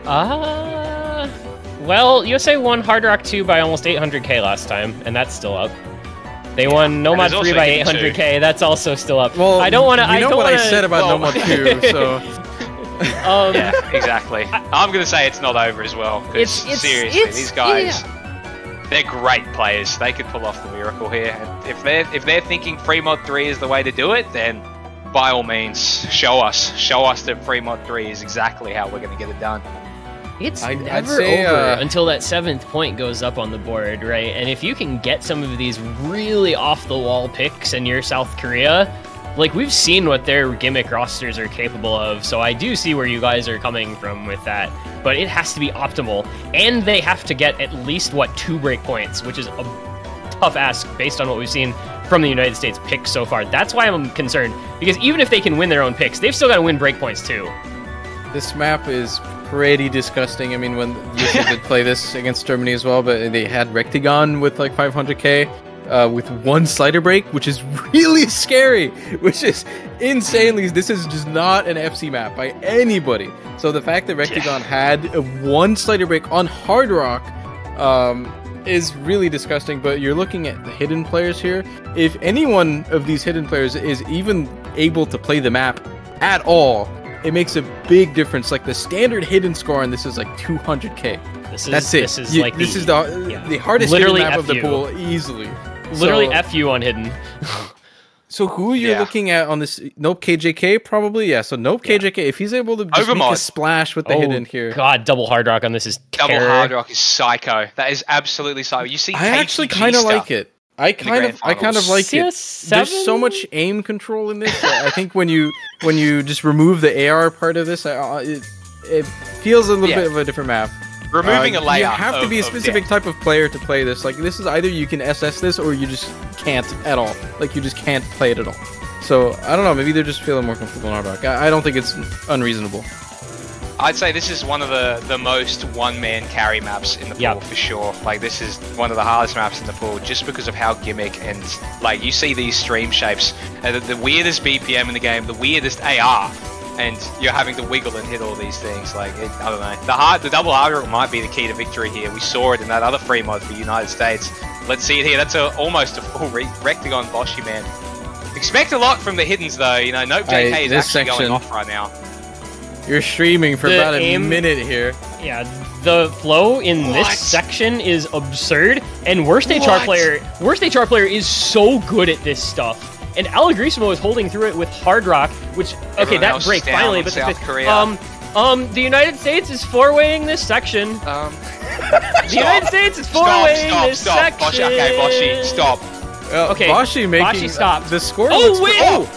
well, USA won Hard Rock 2 by almost 800k last time, and that's still up. They won Nomad 3 by 800k. That's also still up. Well, I don't want to. I said about Nomad 2, so. Yeah, exactly. I'm gonna say it's not over as well. Because seriously, these guys, they're great players. They could pull off the miracle here. And if they're thinking free mod 3 is the way to do it, then by all means, show us that free mod 3 is exactly how we're gonna get it done. It's never over until that 7th point goes up on the board, right? And if you can get some of these really off-the-wall picks and you're South Korea, like, we've seen what their gimmick rosters are capable of, so I do see where you guys are coming from with that. But it has to be optimal, and they have to get at least, 2 break points, which is a tough ask based on what we've seen from the United States picks so far. That's why I'm concerned, because even if they can win their own picks, they've still got to win break points too. This map is pretty disgusting. I mean, when USA did play this against Germany as well, but they had Rectagon with like 500k with 1 slider break, which is really scary, which is insanely. This is just not an FC map by anybody. So the fact that Rectagon had a 1 slider break on Hard Rock is really disgusting. But you're looking at the hidden players here. If any one of these hidden players is even able to play the map at all, it makes a big difference. Like, the standard hidden score on this is like 200k. That's it. This is the hardest hidden map of the pool, easily. Literally FU on hidden. So who you're looking at on this? Nope, KJK probably. Yeah, so Nope, KJK. If he's able to just make a splash with the hidden here. God, double Hard Rock on this is terror. Double Hard Rock is psycho. That is absolutely psycho. You see, I actually kind of like it. I kind of like it. There's so much aim control in this. I think when you just remove the AR part of this, it feels a little bit of a different map. Removing a layer. You have to be a specific type of player to play this. Like, this is either you can SS this or you just can't at all. Like, you just can't play it at all. So I don't know. Maybe they're just feeling more comfortable in Hard Rock. I don't think it's unreasonable. I'd say this is one of the most one-man carry maps in the pool for sure. Like, this is one of the hardest maps in the pool just because of how gimmick and, like, you see these stream shapes, the weirdest BPM in the game, the weirdest AR, and you're having to wiggle and hit all these things. Like, I don't know. The double Hard Rock might be the key to victory here. We saw it in that other free mod for the United States. Let's see it here. That's almost a full Rectagon Boshi, man. Expect a lot from the hiddens, though. You know, Nope JK is actually going off right now. You're streaming for about a minute here. Yeah, the flow in this section is absurd, and Worst HR player is so good at this stuff. And Allegrisimo is holding through it with Hard Rock, which that break finally, but South Korea. The United States is 4-waying this section. The United States is 4-waying this section. Boshi, okay, Boshi, stop. Okay, Bashi making Bashi stopped. the score. Oh, wait!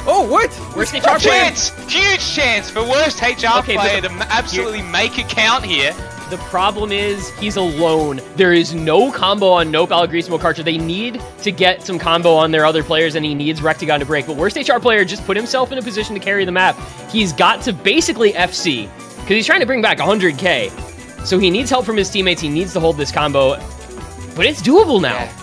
Oh, what? Worst HR player. Huge chance for worst HR player to absolutely make it count here. The problem is he's alone. There is no combo on Nope, Alagrisimo, Karcher. They need to get some combo on their other players, and he needs Rectagon to break. But worst HR player just put himself in a position to carry the map. He's got to basically FC, because he's trying to bring back 100k. So he needs help from his teammates. He needs to hold this combo. But it's doable now. Yeah.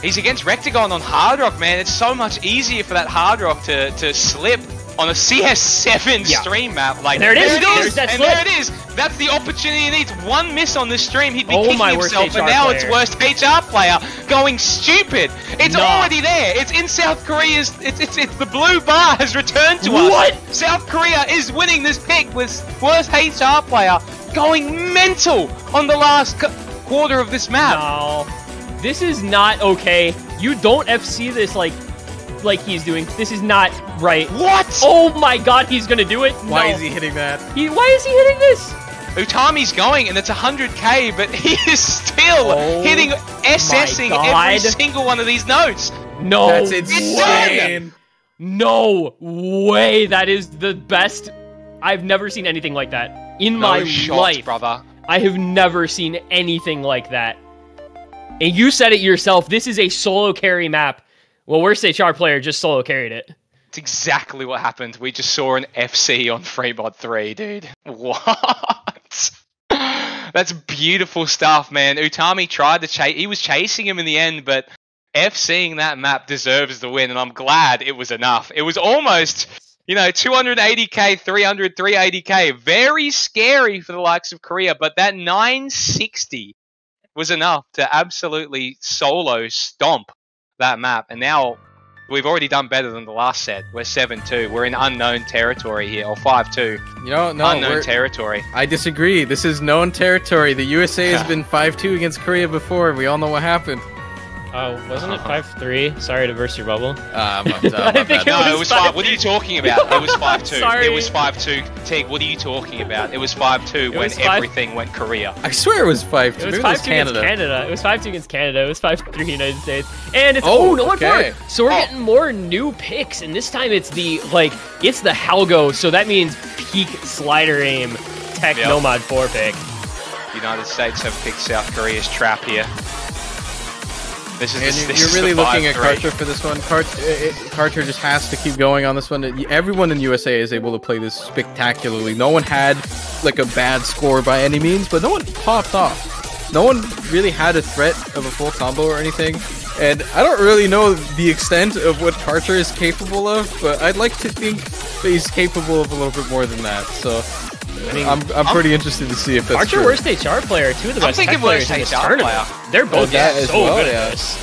He's against Rectagon on Hard Rock, man. It's so much easier for that Hard Rock to slip on a CS7 stream map. Like, there it is. There it is. That's the opportunity he needs. One miss on this stream, he'd be kicking himself, and now it's worst HR player going stupid. It's already there. It's in South Korea's. It's the blue bar has returned to us. What? South Korea is winning this pick with worst HR player going mental on the last quarter of this map. No, this is not okay. You don't FC this like he's doing. This is not right. What? Oh my god, he's gonna do it. Why is he hitting that? Why is he hitting this? Utami's going, and it's 100k, but he is still hitting SSing every single one of these notes. No, that's insane. No way. That is the best. I've never seen anything like that in my life, brother. I have never seen anything like that. And you said it yourself. This is a solo carry map. Well, worst HR player just solo carried it. It's exactly what happened. We just saw an FC on Freebot 3, dude. What? That's beautiful stuff, man. Utami tried to chase. He was chasing him in the end, but FCing that map deserves the win, and I'm glad it was enough. It was almost, 280k, 300, 380k. Very scary for the likes of Korea, but that 960 was enough to absolutely solo stomp that map. And now we've already done better than the last set. We're 7-2. We're in unknown territory here, or 5-2. Unknown territory. I disagree. This is known territory. The USA has been 5-2 against Korea before, and we all know what happened. Oh, wasn't it 5-3? Sorry to burst your bubble. I think it was 5. What are you talking about? It was 5-2. Sorry. It was 5-2. Tig, what are you talking about? It was 5-2 when everything went Korea. I swear it was 5-2. It was 5-2 against Canada. It was 5-2 against Canada. It was 5-3 United States. And it's no, so we're getting more new picks, and this time it's the Halgoh. So that means peak slider aim tech Nomad 4 pick. United States have picked South Korea's T.R.A.P here. You're really looking at Karcher for this one. Karcher just has to keep going on this one. Everyone in USA is able to play this spectacularly. No one had like a bad score by any means, but no one popped off. No one really had a threat of a full combo or anything. And I don't really know the extent of what Karcher is capable of, but I'd like to think that he's capable of a little bit more than that. So I mean, I'm pretty interested to see if that's true. Worst HR player, two of the best tech players in this tournament. They're both so good at this.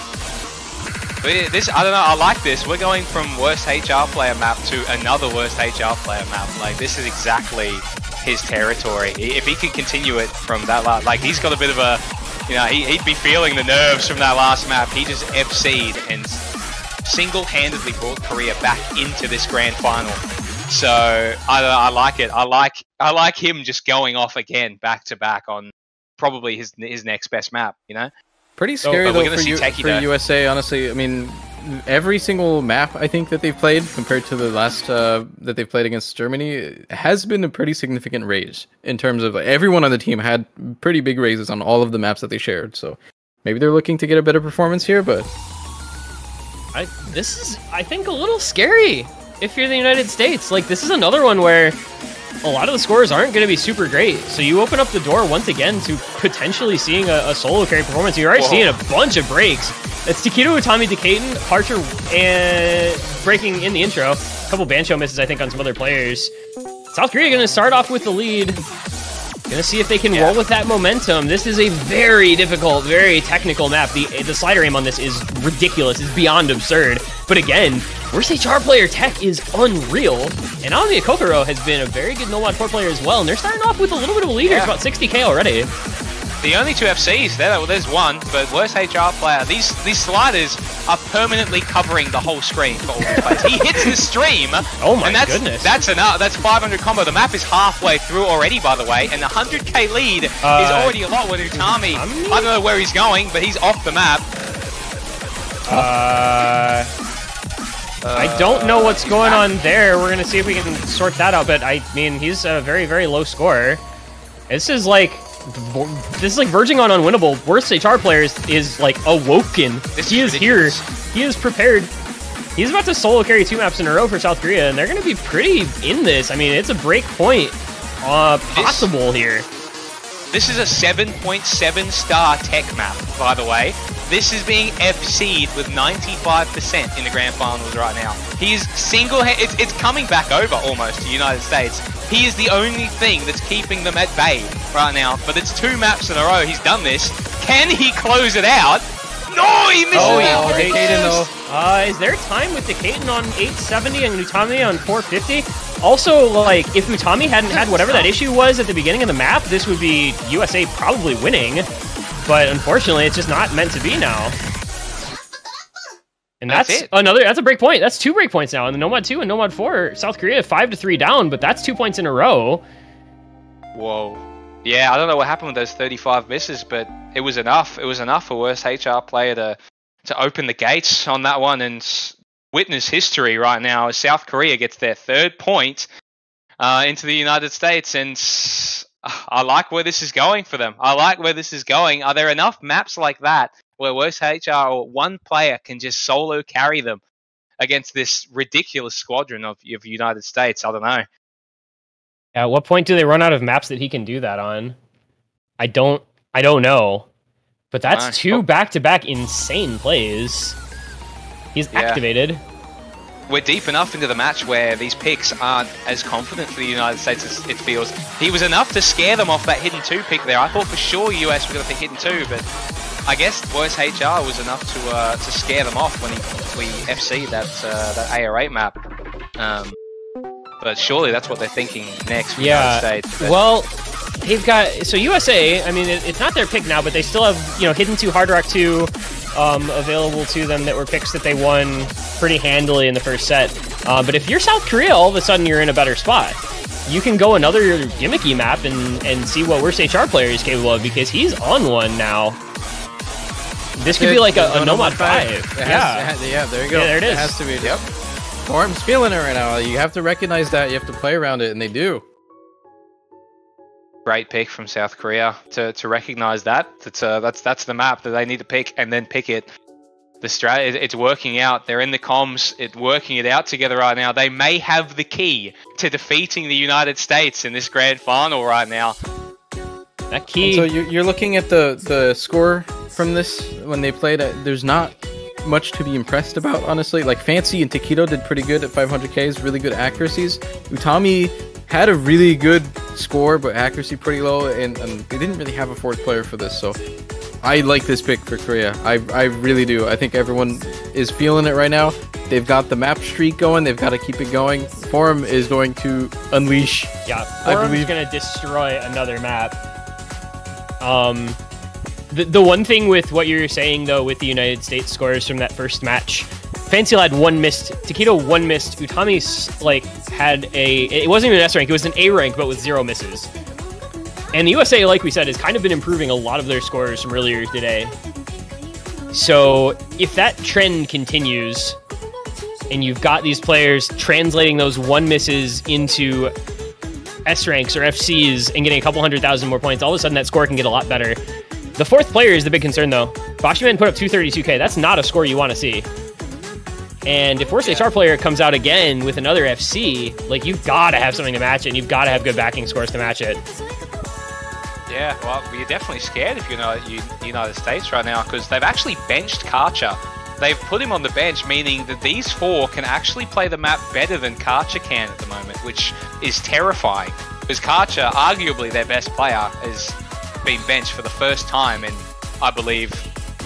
But I don't know, I like this. We're going from worst HR player map to another worst HR player map. Like, this is exactly his territory. If he could continue it from that last, like, he's got a bit of a, he'd be feeling the nerves from that last map. He just FC'd and single-handedly brought Korea back into this grand final. So I like it. I like him just going off again back to back on probably his next best map. Pretty scary though for USA. Honestly, I mean, every single map I think that they've played compared to the last that they've played against Germany has been a pretty significant raise in terms of everyone on the team had pretty big raises on all of the maps that they shared. So maybe they're looking to get a better performance here, but this is, I think, a little scary. If you're the United States, like, this is another one where a lot of the scores aren't going to be super great. So you open up the door once again to potentially seeing a solo carry performance. You're already seeing a bunch of breaks. It's Takedo, Utami, Dekaten, Karcher, and breaking in the intro. A couple Bancho misses, I think, on some other players. South Korea going to start off with the lead. Gonna see if they can roll with that momentum. This is a very difficult, very technical map. The slider aim on this is ridiculous. It's beyond absurd. But again, worst HR player tech is unreal. And Naomi Kokoro has been a very good No Mod 4 player as well. And they're starting off with a little bit of a lead here. It's about 60k already. The only two FCs, there's one, but worst HR player, these sliders are permanently covering the whole screen for all the players. He hits the stream, goodness. That's enough. That's 500 combo. The map is halfway through already, by the way, and the 100k lead is already a lot with Utami. I don't know where he's going, but he's off the map. I don't know what's going on there. We're gonna see if we can sort that out. But I mean, he's a very, very low score. This is like verging on unwinnable. Worst HR players is like awoken. He is here. He is prepared. He's about to solo carry 2 maps in a row for South Korea, and they're gonna be pretty in this. I mean, it's a break point possible here. This is a 7.7 star tech map, by the way. This is being FC'd with 95% in the grand finals right now. He's it's coming back over almost to the United States. He is the only thing that's keeping them at bay right now, but it's 2 maps in a row. He's done this. Can he close it out? No, he misses Is there time with Decaden on 870 and Utami on 450? Also, like, if Utami hadn't had whatever that issue was at the beginning of the map, this would be USA probably winning. But unfortunately, it's just not meant to be now. And that's a break point. That's 2 break points now. In the Nomad 2 and Nomad 4, South Korea 5-3 down, but that's 2 points in a row. Whoa. Yeah, I don't know what happened with those 35 misses, but it was enough. It was enough for worst HR player to open the gates on that one and witness history right now as South Korea gets their 3rd point into the United States, and I like where this is going for them. I like where this is going. Are there enough maps like that where worst HR or one player can just solo carry them against this ridiculous squadron of United States? I don't know. At what point do they run out of maps that he can do that on? I don't know. But that's 2 back-to-back insane plays. He's activated. We're deep enough into the match where these picks aren't as confident for the United States as it feels. He was enough to scare them off that hidden 2 pick there. I thought for sure US were going to pick hidden 2, but I guess worst HR was enough to scare them off when we FC'd that AR8 map. But surely that's what they're thinking next for the United States. But well, they've got... So USA, I mean, it's not their pick now, but they still have, hidden 2 Hard Rock 2 available to them that were picks that they won pretty handily in the first set. But if you're South Korea, all of a sudden you're in a better spot. You can go another gimmicky map and see what worst HR player is capable of, because he's on one now. This could be like a Nomad 5. Yeah, there you go. Yeah, there it is. It has to be. Yep. Form's feeling it right now. You have to recognize that. You have to play around it, and they do. Great pick from South Korea to recognize that. That's the map that they need to pick and then pick it. The strategy, it's working out. They're in the comms. It's working it out together right now. They may have the key to defeating the United States in this grand final right now. That key. And so you're looking at the score from this when they played. There's not much to be impressed about, honestly. Like Fancy and Taquito did pretty good at 500Ks, really good accuracies. Utami had a really good score, but accuracy pretty low, and they didn't really have a 4th player for this, so I like this pick for Korea. I really do. I think everyone is feeling it right now. They've got the map streak going. They've got to keep it going. Forum is going to unleash. Yeah, Forum is going to destroy another map. The one thing with what you're saying, though, with the United States scores from that first match, Fancy had 1 missed, Taquito 1 missed, Utami, like, had it wasn't even an S rank, it was an A rank, but with 0 misses. And the USA, like we said, has kind of been improving a lot of their scores from earlier today. So, if that trend continues, and you've got these players translating those 1 misses into S ranks or FCs and getting a couple 100,000 more points, all of a sudden that score can get a lot better. The 4th player is the big concern, though. Bashiman put up 232k. That's not a score you want to see. And if worst HR player comes out again with another FC, like, you've got to have something to match it, and you've got to have good backing scores to match it. Yeah, well, you're definitely scared if you're the United States right now, because they've actually benched Karcher. They've put him on the bench, meaning that these 4 can actually play the map better than Karcher can at the moment, which is terrifying. Because Karcher, arguably their best player, has been benched for the first time in, I believe,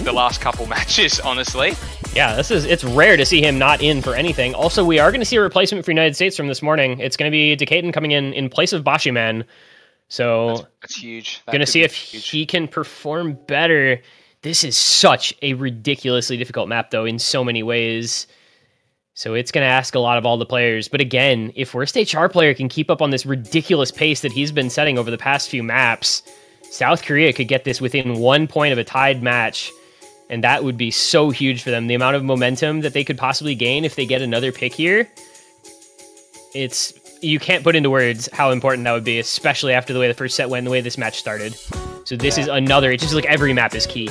the last couple matches, honestly. Yeah, it's rare to see him not in for anything. Also, we are going to see a replacement for United States from this morning. It's going to be Decaden coming in place of Bashiman. So that's huge. Going to see if he can perform better. This is such a ridiculously difficult map, though, in so many ways. So it's going to ask a lot of all the players. But again, if worst HR player can keep up on this ridiculous pace that he's been setting over the past few maps, South Korea could get this within 1 point of a tied match. and that would be so huge for them. The amount of momentum that they could possibly gain if they get another pick here, you can't put into words how important that would be, especially after the way the first set went and the way this match started. So this is another, it's just like every map is key.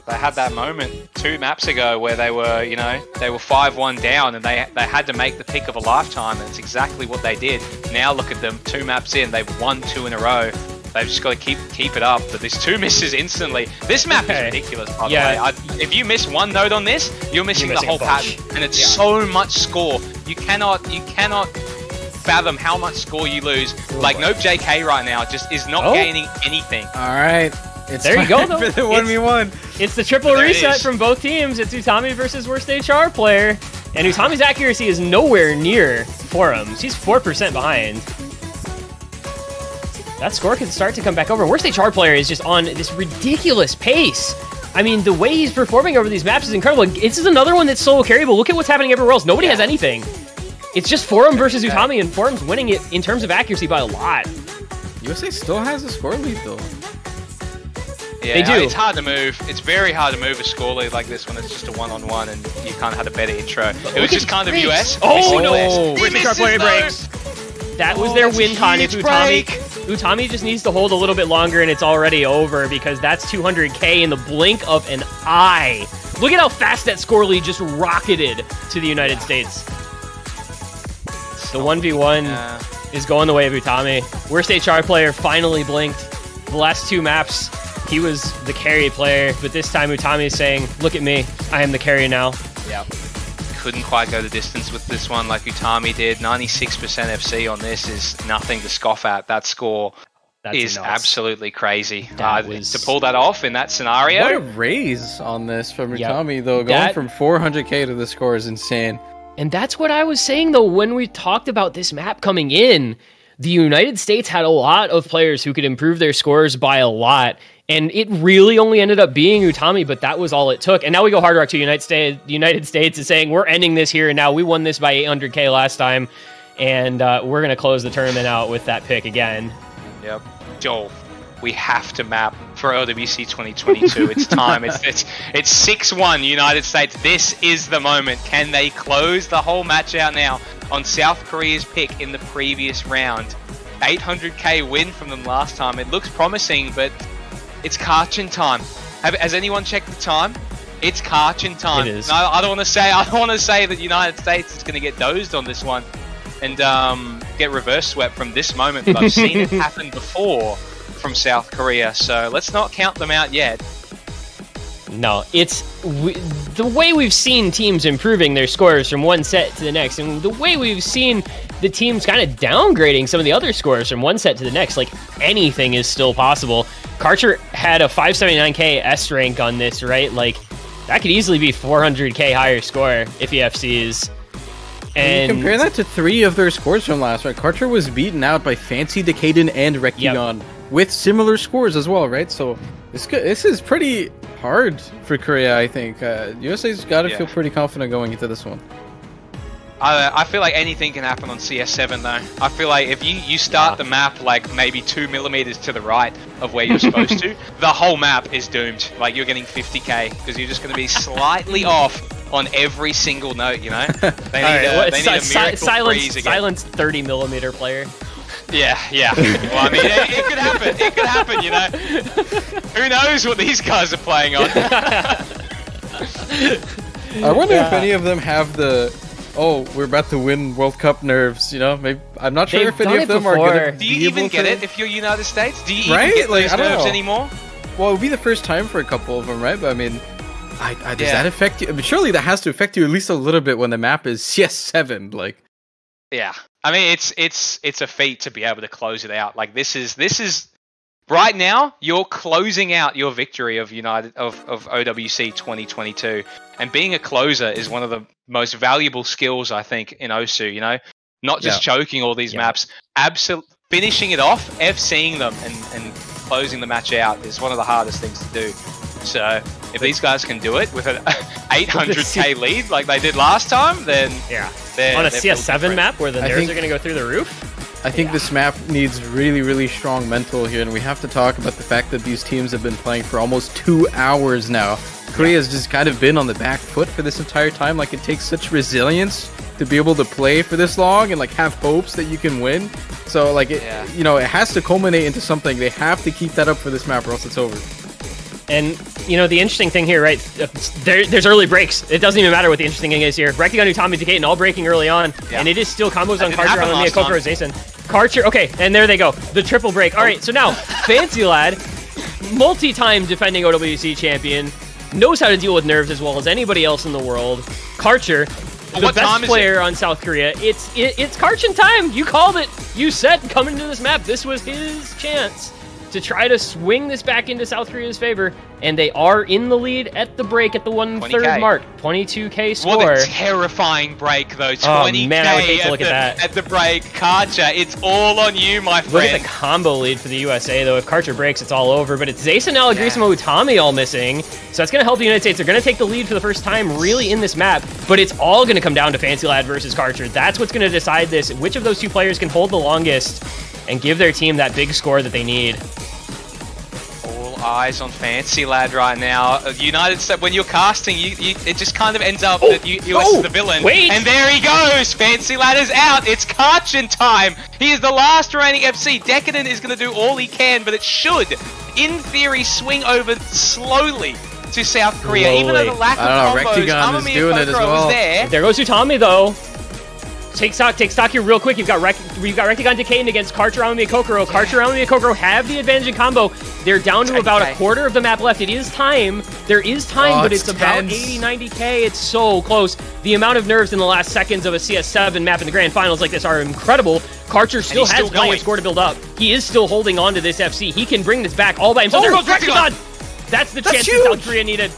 They had that moment 2 maps ago where they were, you know, they were 5-1 down and they had to make the pick of a lifetime, and it's exactly what they did. Now look at them, 2 maps in, they've won 2 in a row. They've just got to keep it up. But there's 2 misses instantly. This map is ridiculous, by the way. If you miss 1 node on this, you're missing the whole pattern, and it's so much score. You cannot fathom how much score you lose. Like Nope JK right now just is not gaining anything. All right. There you go, though. For the 1v1. It's the triple reset from both teams. It's Utami versus worst HR player. And Utami's accuracy is nowhere near Forum's. He's 4% behind. That score could start to come back over. Worst HR player is just on this ridiculous pace. I mean, the way he's performing over these maps is incredible. This is another one that's solo carryable. Look at what's happening everywhere else. Nobody has anything. It's just Forum versus Utami, and Forum's winning it in terms of accuracy by a lot. USA still has a score lead, though. Yeah, they do. It's hard to move. It's very hard to move a score lead like this when it's just a one-on-one and you kind of had a better intro. It was just kind of US. Oh, no! Worst HR player breaks. That was their win con if Utami just needs to hold a little bit longer and it's already over, because that's 200k in the blink of an eye. Look at how fast that score lead just rocketed to the United States. The 1v1 is going the way of Utami. Worst HR player finally blinked. The last 2 maps, he was the carry player, but this time Utami is saying, look at me, I am the carry now. Yeah. Couldn't quite go the distance with this one like Utami did. 96% FC on this is nothing to scoff at. That score is absolutely crazy. To pull that off in that scenario. What a raise on this from Utami, though. Going from 400k to the score is insane. And that's what I was saying, though, when we talked about this map coming in. The United States had a lot of players who could improve their scores by a lot, and it really only ended up being Utami, but that was all it took. And now we go Hard Rock to the United States is saying, we're ending this here and now. We won this by 800k last time, and we're going to close the tournament out with that pick again. Yep. Joel, we have to map for LWC 2022. It's time. It's 6-1 United States. This is the moment. Can they close the whole match out now on South Korea's pick in the previous round? 800k win from them last time. It looks promising, but it's Kachin time. Has anyone checked the time? It's Kachin time. It is. No, I don't want to say that United States is going to get dozed on this one and get reverse swept from this moment, but I've seen it happen before from South Korea, so let's not count them out yet. No, it's the way we've seen teams improving their scores from one set to the next, and the way we've seen the teams kind of downgrading some of the other scores from one set to the next. Like, anything is still possible. Karcher had a 579k S rank on this, right? Like, that could easily be 400k higher score if he FCs. And you compare that to 3 of their scores from last, right? Karcher was beaten out by Fancy, Decaden, and Rekion with similar scores as well, right? So this is pretty hard for Korea, I think. USA's got to feel pretty confident going into this one. I feel like anything can happen on CS7 though. I feel like if you start the map like maybe 2 millimeters to the right of where you're supposed to, the whole map is doomed. Like, you're getting 50k because you're just going to be slightly off on every single note, you know? They need a miracle freeze again. Silence 30 millimeter player. Yeah. Well, I mean, it could happen. It could happen, you know? Who knows what these guys are playing on? I wonder if any of them have the, we're about to win World Cup nerves, you know? Maybe I'm not sure if any of them are going to. Do you even get it if you're United States? Do you even get those nerves anymore? Well, it would be the first time for a couple of them, right? But I mean, does that affect you? I mean, surely that has to affect you at least a little bit when the map is CS7, like. Yeah, I mean, it's a feat to be able to close it out. Like, this is right now you're closing out your victory of OWC 2022, and being a closer is one of the most valuable skills, I think, in OSU. You know, not just choking all these maps, finishing it off, FCing them, and closing the match out is one of the hardest things to do. So if these guys can do it with an 800k lead like they did last time, then on a CS7 map where the nerves are going to go through the roof. I think this map needs really, really strong mental here, and we have to talk about the fact that these teams have been playing for almost 2 hours now. Korea's just kind of been on the back foot for this entire time. Like, it takes such resilience to be able to play for this long and like have hopes that you can win. So like, you know, it has to culminate into something. They have to keep that up for this map or else it's over. And, you know, the interesting thing here, right, there's early breaks. It doesn't even matter what the interesting thing is here. Rektigun, Utami, Decay, and all breaking early on. Yeah. And it is still combos on Karcher, on Mia, Kokoro, Zason. Karcher, okay, and there they go. The triple break. All right, so now, Fancy Lad, multi-time defending OWC champion, knows how to deal with nerves as well as anybody else in the world. Karcher, the best player on South Korea. It's Karchin time. You called it. You said coming to this map, this was his chance to try to swing this back into South Korea's favor, and they are in the lead at the break at the 1/3 mark. 22k score. What a terrifying break, though. 20k oh, man, I would hate to look at that. At the break. Karcher, it's all on you, my friend. Look at the combo lead for the USA, though. If Karcher breaks, it's all over, but it's Zason, Alagrisimo, Utami all missing, so that's going to help the United States. They're going to take the lead for the first time really in this map, but it's all going to come down to Fancy Lad versus Karcher. That's what's going to decide this. Which of those two players can hold the longest and give their team that big score that they need. All eyes on Fancy Lad right now. United States, when you're casting, it just kind of ends up that US is the villain. Wait. And there he goes! Fancy Lad is out! It's Karchin time! He is the last remaining FC. Decadent is going to do all he can, but it should, in theory, swing over slowly to South Korea. Even though the lack of combos, Amami and Kokoro was there. There goes Utami, though. Take stock here real quick. You've got Rektigun decaying against Karcher, Amami, and Kokoro. Karcher, Amami, and Kokoro have the advantage in combo. They're down to about a quarter of the map left. It is time. There is time, but it's about 80, 90k. It's so close. The amount of nerves in the last seconds of a CS7 map in the grand finals like this are incredible. Karcher still has plenty of score to build up. He is still holding on to this FC. He can bring this back all by himself. There goes Rektigun! That's the chance that South Korea needed.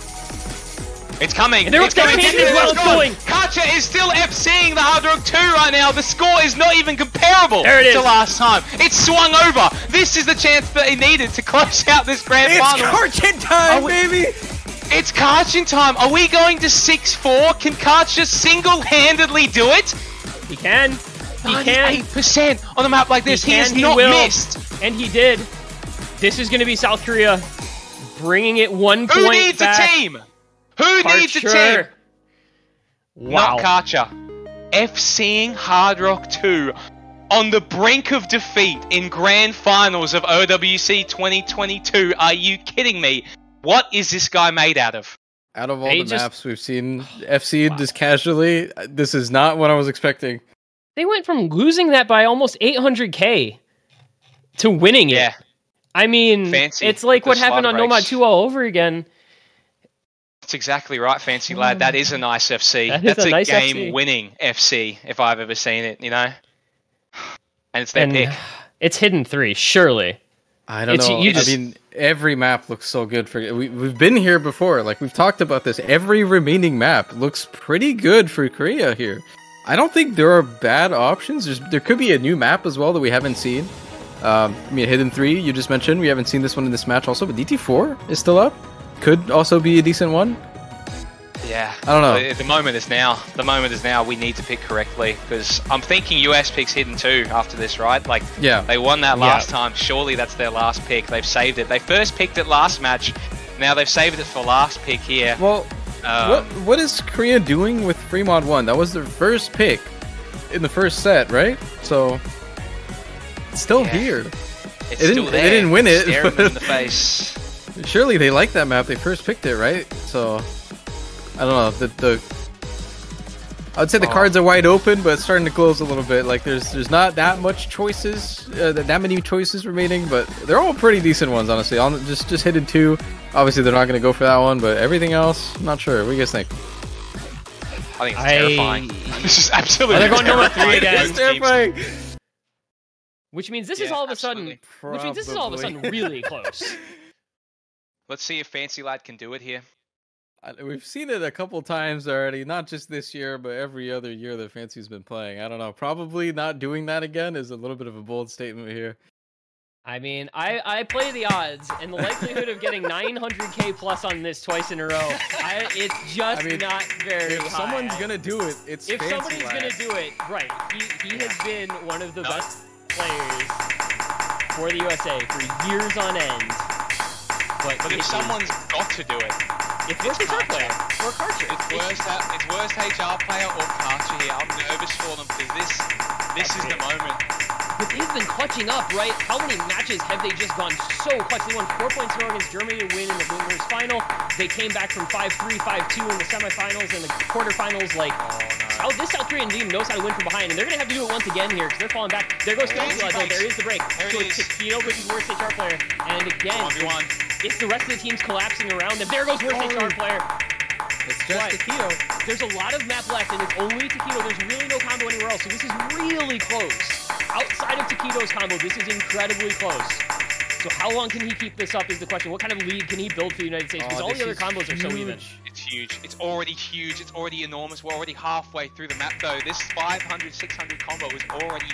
It's coming. And it's coming. Karcher is still FCing the Hard Rock 2 right now. The score is not even comparable to last time. It's swung over. This is the chance that he needed to close out this grand final. It's Karchin time, baby! It's Karchin time. Are we going to 6-4? Can Karcher single-handedly do it? He can. He can. 8% on a map like this. He has not missed. And he did. This is going to be South Korea bringing it 1 point Who needs back. a team? Who needs a team? Wow. Not Karcher. FCing Hard Rock 2 on the brink of defeat in grand finals of OWC 2022. Are you kidding me? What is this guy made out of? Out of all the maps we've seen FC'd this casually, this is not what I was expecting. They went from losing that by almost 800k to winning it. I mean, it's like what happened on Nomad 2 all over again. That's exactly right, Fancy Lad. That is a nice FC. That's a nice game-winning FC, if I've ever seen it, you know? And it's their pick. It's hidden 3, surely. I don't know. I mean, every map looks so good for... We've been here before. Like, we've talked about this. Every remaining map looks pretty good for Korea here. I don't think there are bad options. There could be a new map as well that we haven't seen. I mean, Hidden 3, you just mentioned. We haven't seen this one in this match also, but DT4 is still up. Could also be a decent one. Yeah. I don't know. The moment is now. The moment is now. We need to pick correctly, because I'm thinking US picks Hidden 2 after this, right? Like, they won that last time. Surely that's their last pick. They've saved it. They first picked it last match. Now they've saved it for last pick here. Well, what is Korea doing with Fremont 1? That was their first pick in the first set, right? So, it's still here. It's still there. They didn't win it. Staring them in the face. Surely they like that map. They first picked it, right? So, I don't know. I would say the cards are wide open, but it's starting to close a little bit. Like, there's not that much choices, that many choices remaining, but they're all pretty decent ones, honestly. Just Hidden 2. Obviously, they're not going to go for that one, but everything else, I'm not sure. What do you guys think? I think it's terrifying. This is absolutely they're going Nomad 3 again. It's terrifying. Which means this is all of a sudden... Which means this is all of a sudden really close. Let's see if Fancy Lad can do it here. We've seen it a couple times already, not just this year, but every other year that Fancy's been playing. I don't know. Probably not doing that again is a little bit of a bold statement here. I mean, I play the odds, and the likelihood of getting 900k plus on this twice in a row, it's just not very high. If someone's going to do it, it's Fancy Lad. If somebody's going to do it, right. He has been one of the best players for the USA for years on end. But if someone's got to do it, it's HR player or Karcher. It's worst HR player or Karcher here. I'm nervous for them because this is the moment. But they've been clutching up, right? How many matches have they just gone so clutch? They won 4 points in against Germany to win in the Winners final. They came back from 5-3, 5-2 in the semifinals and the quarterfinals. Like, this South Korean team knows how to win from behind, and they're going to have to do it once again here because they're falling back. There goes Triangulum, though. There is the break. So it's Takedo versus worst HR player. And again, it's the rest of the teams collapsing around them. There goes worst HR player. It's just Takedo. There's a lot of map left, and it's only Takedo. There's really no combo anywhere else, so this is really close. Outside of Takedo's combo, this is incredibly close. So how long can he keep this up is the question. What kind of lead can he build for the United States? Because all the other combos are so even. It's huge. It's already huge. It's already enormous. We're already halfway through the map, though. This 500, 600 combo is already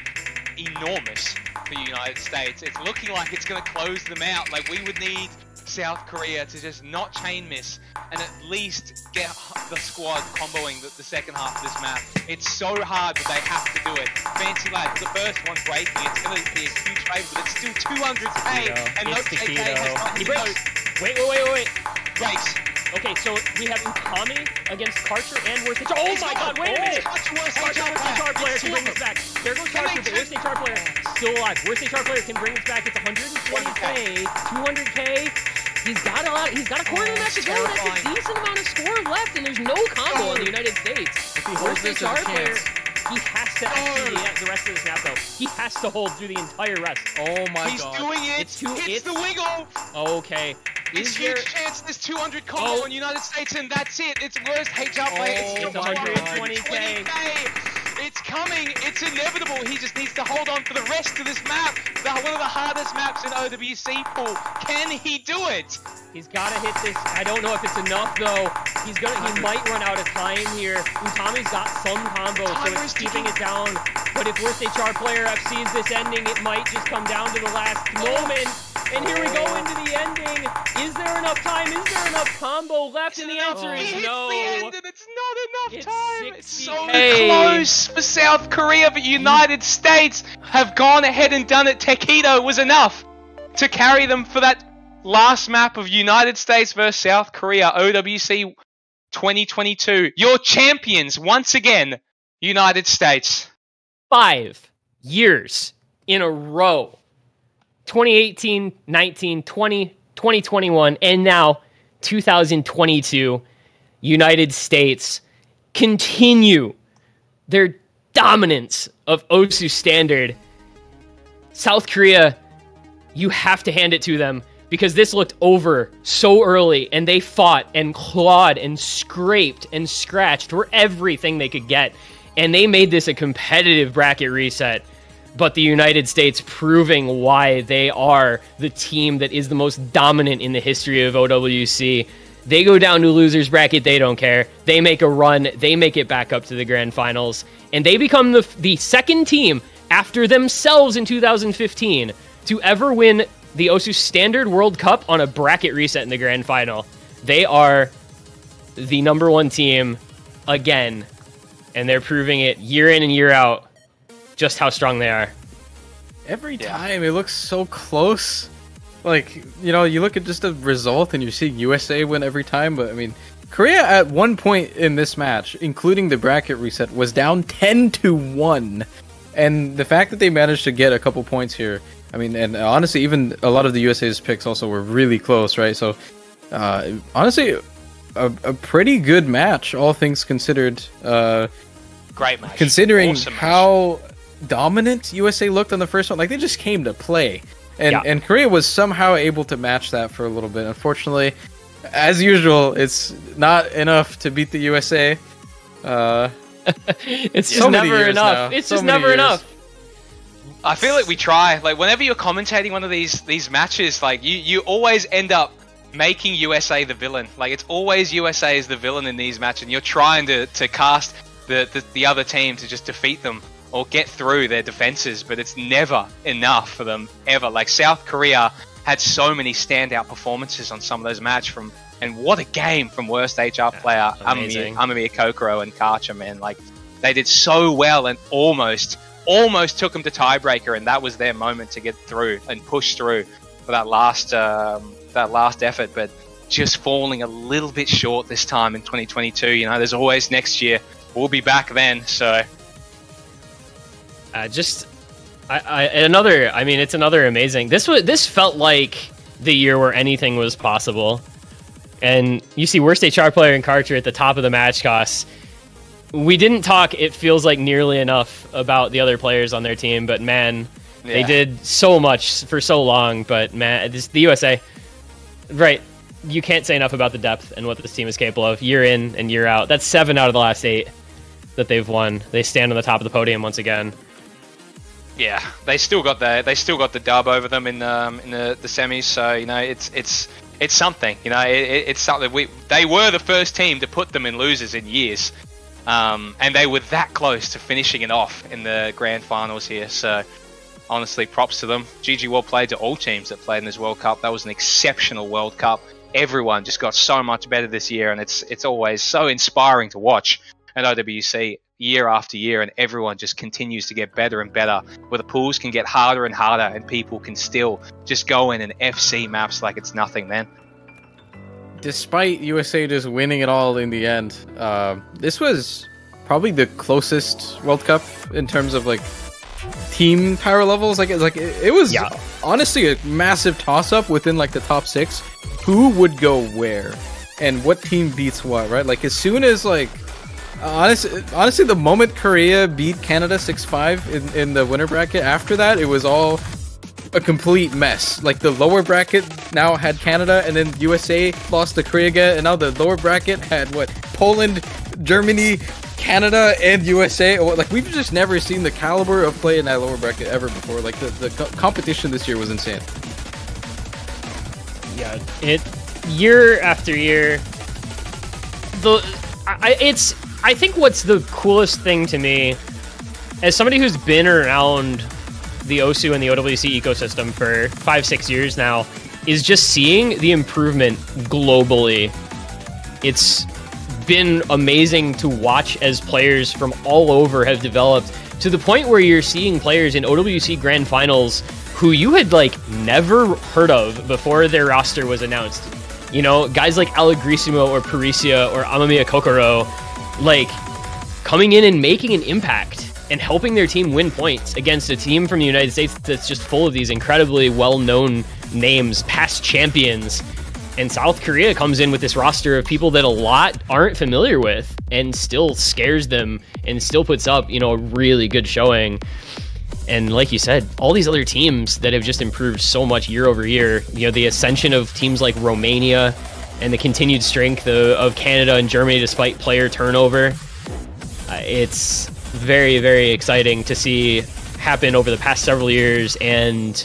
enormous for the United States. It's looking like it's going to close them out. Like, we would need South Korea to just not chain miss and at least get the squad comboing the second half of this map. It's so hard, but they have to do it. Fancy Lads, the first one breaking, it's going to be a huge favor, but it's still 200k, and no KK has not he breaks. Wait. Breaks. Okay, so we have Utami against Karcher and worst HR. Oh my god, wait a minute! Karcher worst HR player can bring this back. There goes Karcher, but worst HR player still alive. Worst HR player can bring this back. It's 120k, 200k. He's got a quarter of the match to go. That's a decent amount of score left, and there's no combo in the United States. If he holds this as a chance, he has to actually the rest of this map, though. He has to hold through the entire rest. Oh my god. He's doing it. It's the wiggle. Okay. It's huge chance there's 200 combo in the United States, and that's it. It's worst HR player. It's 120k. It's coming. It's inevitable. He just needs to hold on for the rest of this map. One of the hardest maps in OWC pool. Can he do it? He's got to hit this. I don't know if it's enough, though. He might run out of time here. Utami's got some combos, so it's keeping it down. But if worst HR player FCs this ending, it might just come down to the last moment. And here we go into the ending. Is there enough time? Is there enough combo left? And the answer is no. It's the end, and it's not enough time. It's so close for South Korea, but United States have gone ahead and done it. Takedo was enough to carry them for that last map of United States versus South Korea, OWC 2022. Your champions, once again, United States. 5 years in a row. 2018, 19, 20, 2021, and now 2022. United States continue their dominance of OSU Standard. South Korea, you have to hand it to them, because this looked over so early, and they fought and clawed and scraped and scratched for everything they could get, and they made this a competitive bracket reset. But the United States proving why they are the team that is the most dominant in the history of OWC. They go down to losers bracket, they don't care. They make a run, they make it back up to the grand finals, and they become the second team after themselves in 2015 to ever win the OSU Standard World Cup on a bracket reset in the grand final. They are the #1 team again, and they're proving it year in and year out just how strong they are. Every time it looks so close. Like, you know, you look at just the result and you see USA win every time, but I mean, Korea at one point in this match, including the bracket reset, was down 10-1. And the fact that they managed to get a couple points here, I mean, and honestly, even a lot of the USA's picks also were really close, right? So, honestly, a pretty good match, all things considered. Great match. Considering awesome how dominant USA looked on the first one, like they just came to play, and Korea was somehow able to match that for a little bit. Unfortunately, as usual, it's not enough to beat the USA. It's just never enough. It's just never enough. I feel like we try. Like, whenever you're commentating one of these matches, like you always end up making USA the villain. Like, it's always USA is the villain in these matches, and you're trying to cast the other team to just defeat them or get through their defenses, but it's never enough for them, ever. Like, South Korea had so many standout performances on some of those matches and what a game from worst HR player, Amemiya Kokoro and Karcher, man. Like, they did so well and almost almost took them to tiebreaker, and that was their moment to get through and push through for that last effort, but just falling a little bit short this time in 2022. You know, there's always next year. We'll be back then, so... it's another amazing... This felt like the year where anything was possible. And you see worst HR player in Karcher at the top of the match costs. We didn't talk, it feels like, nearly enough about the other players on their team, but man, they did so much for so long. But man, the USA, right, you can't say enough about the depth and what this team is capable of year in and year out. That's 7 out of the last 8 that they've won. They stand on the top of the podium once again. Yeah, they still got the dub over them in the semis. So you know, it's something. You know, it's something. They were the first team to put them in losers in years, and they were that close to finishing it off in the grand finals here. So honestly, props to them. GG well played to all teams that played in this World Cup. That was an exceptional World Cup. Everyone just got so much better this year, and it's always so inspiring to watch at OWC year after year, and everyone just continues to get better and better, where the pools can get harder and harder, and people can still just go in and FC maps like it's nothing, man. Despite USA just winning it all in the end, this was probably the closest World Cup in terms of like team power levels. It was honestly a massive toss-up within like the top 6. Who would go where and what team beats what, right? Like as soon as like honestly the moment Korea beat Canada 6-5 in the winner bracket, after that it was all a complete mess. Like the lower bracket now had Canada, and then USA lost to Korea again, and now the lower bracket had what, Poland, Germany, Canada, and USA. Like we've just never seen the caliber of play in that lower bracket ever before. Like the competition this year was insane. Yeah, it year after year. I think what's the coolest thing to me, as somebody who's been around the OSU and the OWC ecosystem for 5-6 years now, is just seeing the improvement globally. It's been amazing to watch as players from all over have developed to the point where you're seeing players in OWC Grand Finals who you had like never heard of before their roster was announced. You know, guys like Allegrissimo or Parisia or Amamiya Kokoro, like coming in and making an impact and helping their team win points against a team from the United States that's just full of these incredibly well-known names, past champions. And South Korea comes in with this roster of people that a lot aren't familiar with and still scares them and still puts up, you know, a really good showing. And like you said, all these other teams that have just improved so much year over year, you know, the ascension of teams like Romania and the continued strength of Canada and Germany despite player turnover. It's very, very exciting to see happen over the past several years and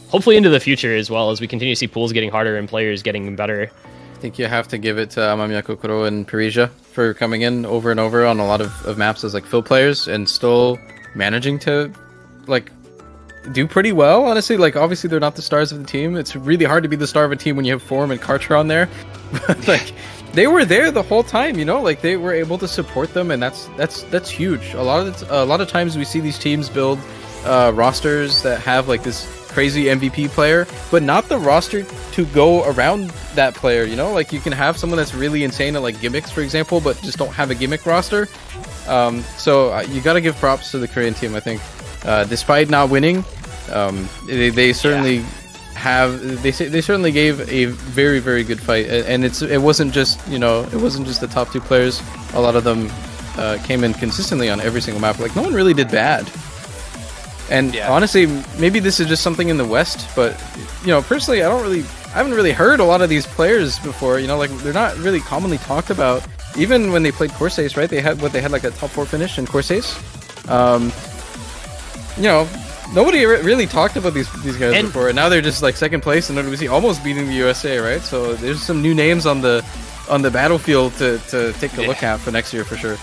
hopefully into the future as well, as we continue to see pools getting harder and players getting better. I think you have to give it to Amamiya Kokoro and Parisia for coming in over and over on a lot of maps as like fill players and still managing to like do pretty well, honestly. Like obviously they're not the stars of the team. It's really hard to be the star of a team when you have Form and Karcher on there. But like they were there the whole time, you know, like they were able to support them, and that's huge. A lot of times we see these teams build rosters that have like this crazy MVP player, but not the roster to go around that player, you know? Like you can have someone that's really insane at like gimmicks, for example, but just don't have a gimmick roster. So you got to give props to the Korean team, I think. Despite not winning, they certainly they certainly gave a very, very good fight, and it wasn't just, you know, it wasn't just the top 2 players. A lot of them came in consistently on every single map. Like no one really did bad. And honestly, maybe this is just something in the West, but you know, personally, I haven't really heard a lot of these players before. You know, like they're not really commonly talked about. Even when they played Corsace, right? They had like a top 4 finish in Corsace. You know, nobody really talked about these guys before, and now they're just like second place, and OWC almost beating the USA, right? So there's some new names on the battlefield to take a look at for next year for sure.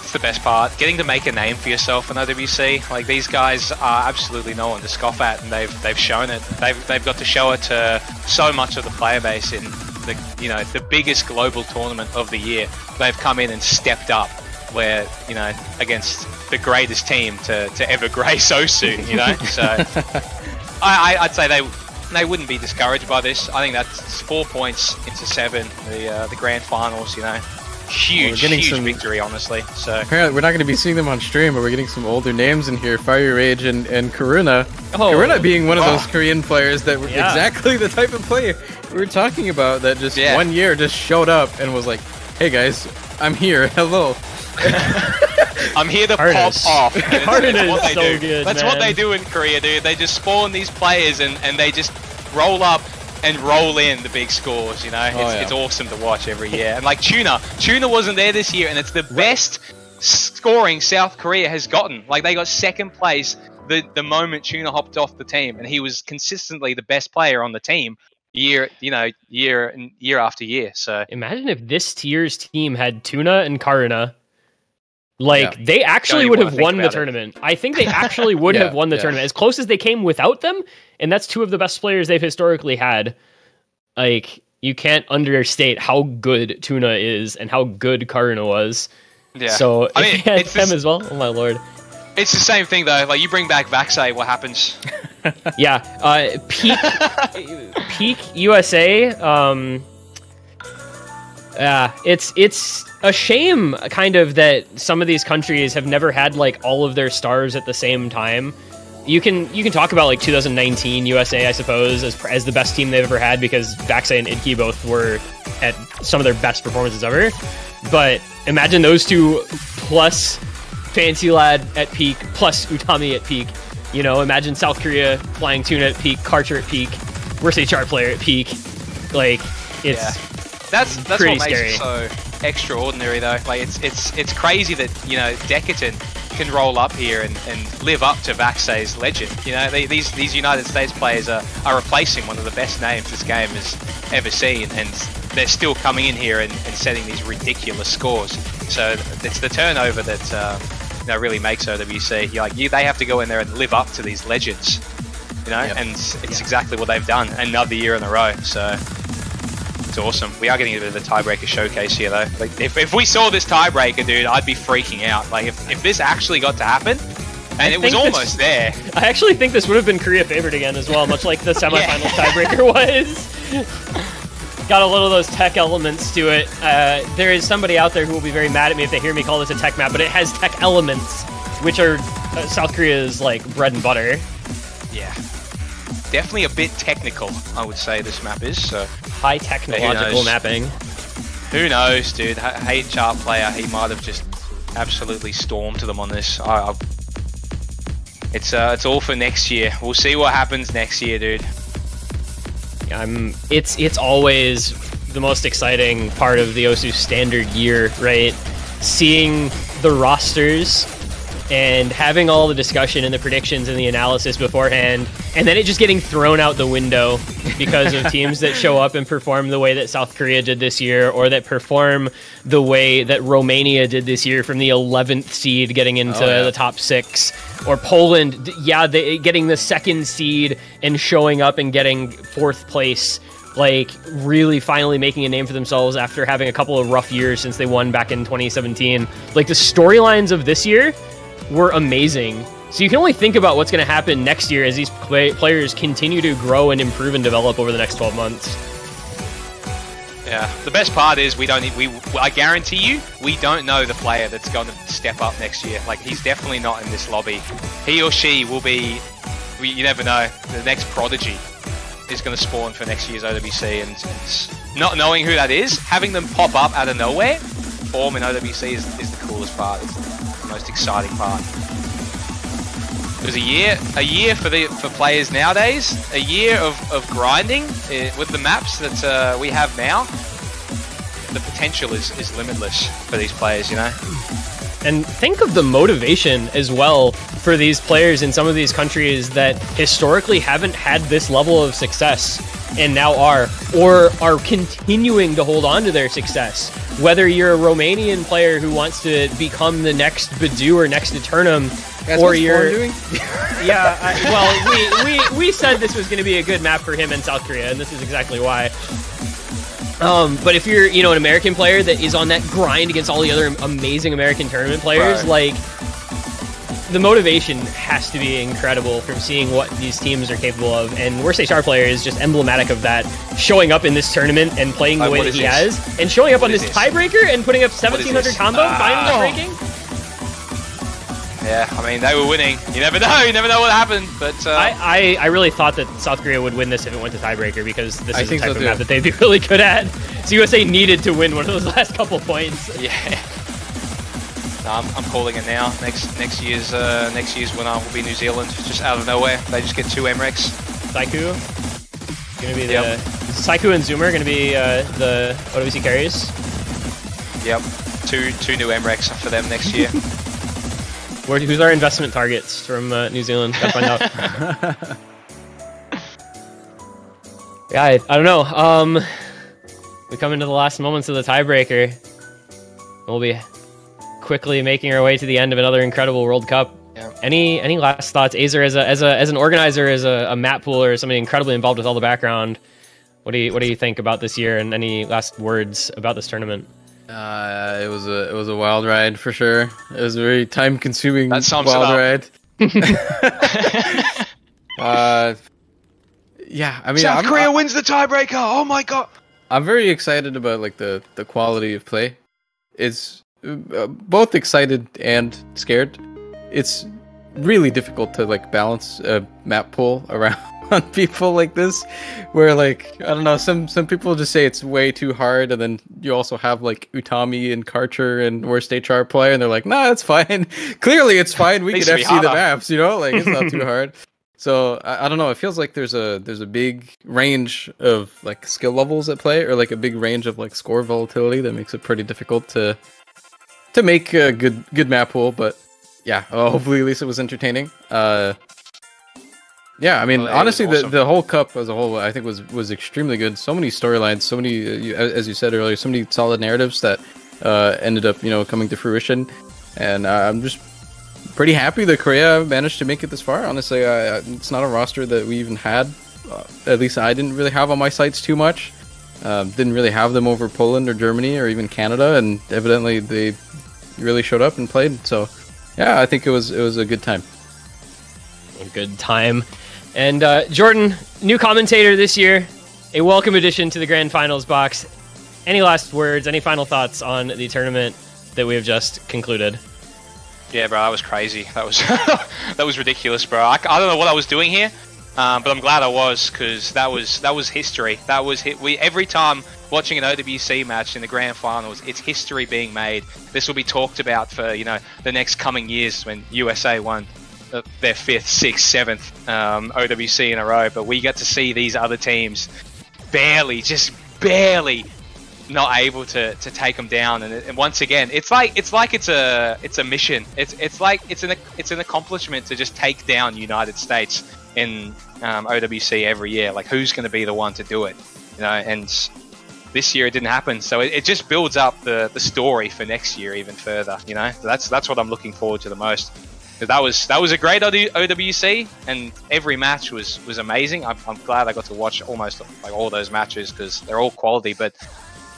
It's the best part, getting to make a name for yourself in OWC. Like these guys are absolutely no one to scoff at, and they've shown it. They've got to show it to so much of the player base in the biggest global tournament of the year. They've come in and stepped up where, you know, against the greatest team to ever grace Osu, you know. So I'd say they wouldn't be discouraged by this. I think that's 4 points into 7, the grand finals, you know. Huge victory, honestly. So apparently we're not going to be seeing them on stream, but we're getting some older names in here. Fire Rage and Karuna. Karuna being one of those Korean players that were exactly the type of player we were talking about, that just 1 year just showed up and was like, hey guys, I'm here, hello. I'm here to pop off. Karuna is so good, That's what they do in Korea, dude. They just spawn these players and they just roll up and roll in the big scores, you know. It's awesome to watch every year. And like Tuna wasn't there this year, and it's the best scoring South Korea has gotten. Like, they got 2nd place the moment Tuna hopped off the team, and he was consistently the best player on the team year after year. So imagine if this tier's team had Tuna and Karuna. Like, they actually would have won the tournament. I think they actually would have won the tournament. As close as they came without them, and that's 2 of the best players they've historically had. Like, you can't understate how good Tuna is and how good Karuna was. Yeah. So, I mean, it's them as well. Oh my lord. It's the same thing, though. Like, you bring back Vaxei, what happens? Peak USA, it's a shame, kind of, that some of these countries have never had like all of their stars at the same time. You can talk about like 2019 USA, I suppose, as the best team they've ever had, because Vaxei and Idki both were at some of their best performances ever. But imagine those 2 plus Fancy Lad at peak plus Utami at peak. You know, imagine South Korea flying Tuna at peak, Karcher at peak, Ryuusei Chart player at peak. Like, it's that's pretty what makes scary. it so extraordinary, though. Like, it's crazy that, you know, Decatan can roll up here and live up to Vaxei's legend. You know, these United States players are replacing one of the best names this game has ever seen, and they're still coming in here and setting these ridiculous scores. So it's the turnover that you know, really makes OWC. They have to go in there and live up to these legends, you know, and it's exactly what they've done another year in a row. So it's awesome. We are getting a bit of a tiebreaker showcase here, though. Like, if we saw this tiebreaker, dude, I'd be freaking out. Like, if this actually got to happen, and it was almost there. I actually think this would have been Korea favored again as well, much like the semifinal tiebreaker was. Got a little of those tech elements to it. There is somebody out there who will be very mad at me if they hear me call this a tech map, but it has tech elements, which are South Korea's like bread and butter. Yeah. Definitely a bit technical, I would say this map is. So high technological mapping. Who knows, dude? Hey, chart player, he might have just absolutely stormed them on this. It's all for next year. We'll see what happens next year, dude. It's always the most exciting part of the Osu standard year, right? Seeing the rosters and having all the discussion and the predictions and the analysis beforehand, and then it just getting thrown out the window because of teams that show up and perform the way that South Korea did this year, or that perform the way that Romania did this year from the 11th seed getting into the top 6, or Poland, getting the 2nd seed and showing up and getting 4th place, like really finally making a name for themselves after having a couple of rough years since they won back in 2017. Like, the storylines of this year were amazing. So you can only think about what's going to happen next year as these players continue to grow and improve and develop over the next 12 months. Yeah, the best part is I guarantee you, we don't know the player that's going to step up next year. Like, he's definitely not in this lobby. He or she will be, you never know, the next prodigy is going to spawn for next year's OWC, and not knowing who that is, having them pop up out of nowhere, form in OWC is the coolest part. It's the most exciting part. Because a year for players nowadays, a year of grinding with the maps that we have now, the potential is limitless for these players, you know? And think of the motivation as well for these players in some of these countries that historically haven't had this level of success and now are, or are continuing to hold on to their success. Whether you're a Romanian player who wants to become the next Badu or next Eternum, or you're doing? Well, we said this was going to be a good map for him in South Korea, and this is exactly why. But if you're, you know, an American player that is on that grind against all the other amazing American tournament players, like, the motivation has to be incredible from seeing what these teams are capable of. And Ryuusei Star player is just emblematic of that, showing up in this tournament and playing the way that he has, and showing up on this tiebreaker and putting up 1700 combo, finally breaking. Yeah, I mean, they were winning. You never know. You never know what happened. But I really thought that South Korea would win this if it went to tiebreaker, because this is the type of map that they'd be really good at. So USA needed to win one of those last couple points. Yeah. No, I'm calling it now. Next year's winner will be New Zealand, just out of nowhere. They just get 2 MREX. Saiku gonna be the Saiku and Zoomer gonna be the OWC carries. Yep, two new MREX for them next year. Who's our investment targets from New Zealand? Gotta find out. Yeah, I don't know. We come into the last moments of the tiebreaker. We'll be quickly making our way to the end of another incredible World Cup. Yeah. Any last thoughts, Azer, as an organizer, as a map pooler, somebody incredibly involved with all the background? What do you think about this year, and any last words about this tournament? It was a wild ride for sure. It was a very time-consuming wild ride. Yeah, I mean, South Korea wins the tiebreaker. Oh my god! I'm very excited about like the quality of play. It's both excited and scared. It's really difficult to like balance a map pool around on people like this, where like, I don't know, some people just say it's way too hard, and then you also have like Utami and Karcher and worst HR player, and they're like, nah, it's fine. Clearly it's fine. We can FC the maps, you know, like it's not too hard. So I don't know. It feels like there's a big range of like skill levels at play, or like a big range of like score volatility that makes it pretty difficult to make a good map pool. But yeah, hopefully at least it was entertaining. Yeah, I mean, honestly, awesome. the whole cup as a whole, I think was extremely good. So many storylines, so many, as you said earlier, so many solid narratives that ended up, you know, coming to fruition. And I'm just pretty happy that Korea managed to make it this far. Honestly, it's not a roster that we even had. At least I didn't really have on my sites too much. Didn't really have them over Poland or Germany or even Canada, and evidently they really showed up and played. So yeah, I think it was a good time. A good time. And Jordan, new commentator this year, a welcome addition to the Grand Finals box. Any last words, any final thoughts on the tournament that we have just concluded? Yeah, bro, that was crazy. That was that was ridiculous, bro. I don't know what I was doing here, but I'm glad I was, because that was history. That was every time watching an OWC match in the Grand Finals, it's history being made. This will be talked about for, you know, the next coming years when USA won their 5th, 6th, 7th OWC in a row, but we get to see these other teams just barely not able to take them down. And once again, it's like it's a mission. It's like it's an accomplishment to just take down United States in OWC every year. Like, who's going to be the one to do it? You know, and this year it didn't happen, so it just builds up the story for next year even further. You know, that's what I'm looking forward to the most. That was a great OWC, and every match was amazing. I'm glad I got to watch almost like all those matches, because they're all quality. But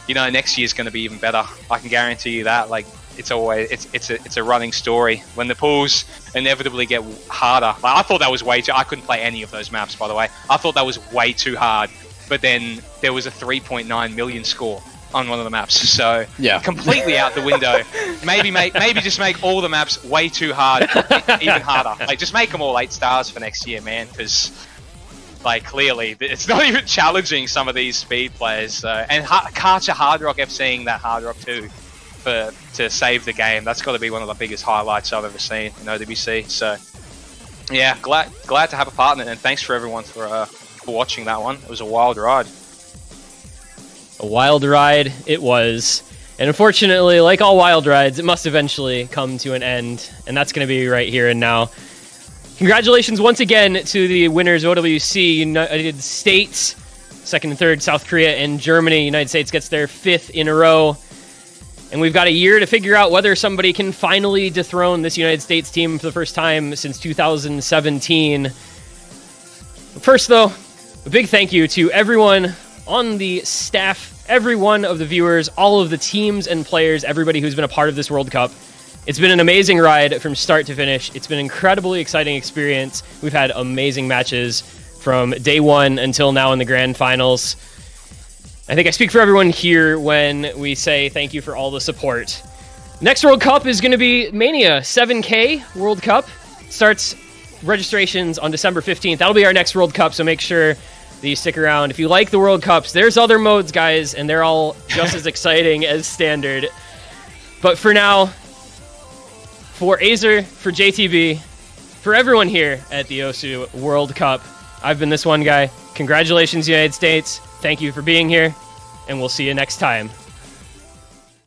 you know, next year's going to be even better. I can guarantee you that. Like, it's a running story. When the pools inevitably get harder, like, I thought that was way too. I couldn't play any of those maps, by the way. I thought that was way too hard. But then there was a 3.9 million score on one of the maps, so yeah, completely out the window. Maybe just make all the maps way too hard, even harder. Like, just make them all 8 stars for next year, man, because like, clearly it's not even challenging some of these speed players. And Karcher Hardrock FCing that Hardrock too to save the game. That's got to be one of the biggest highlights I've ever seen in OWC. So yeah, glad to have a partner, and thanks for everyone for watching that one. It was a wild ride. A wild ride it was. And unfortunately, like all wild rides, it must eventually come to an end. And that's going to be right here and now. Congratulations once again to the winners of OWC United States. 2nd and 3rd, South Korea and Germany. United States gets their 5th in a row. And we've got a year to figure out whether somebody can finally dethrone this United States team for the first time since 2017. First, though, a big thank you to everyone on the staff, every one of the viewers, all of the teams and players, everybody who's been a part of this World Cup. It's been an amazing ride from start to finish. It's been an incredibly exciting experience. We've had amazing matches from day one until now in the grand finals. I think I speak for everyone here when we say thank you for all the support. Next World Cup is going to be Mania 7K World Cup. Starts registrations on December 15th. That'll be our next World Cup, so make sure that you stick around. If you like the World Cups, there's other modes, guys, and they're all just as exciting as standard. But for now, for Azer, for JTB, for everyone here at the Osu World Cup, I've been this one guy. Congratulations, United States. Thank you for being here, and we'll see you next time.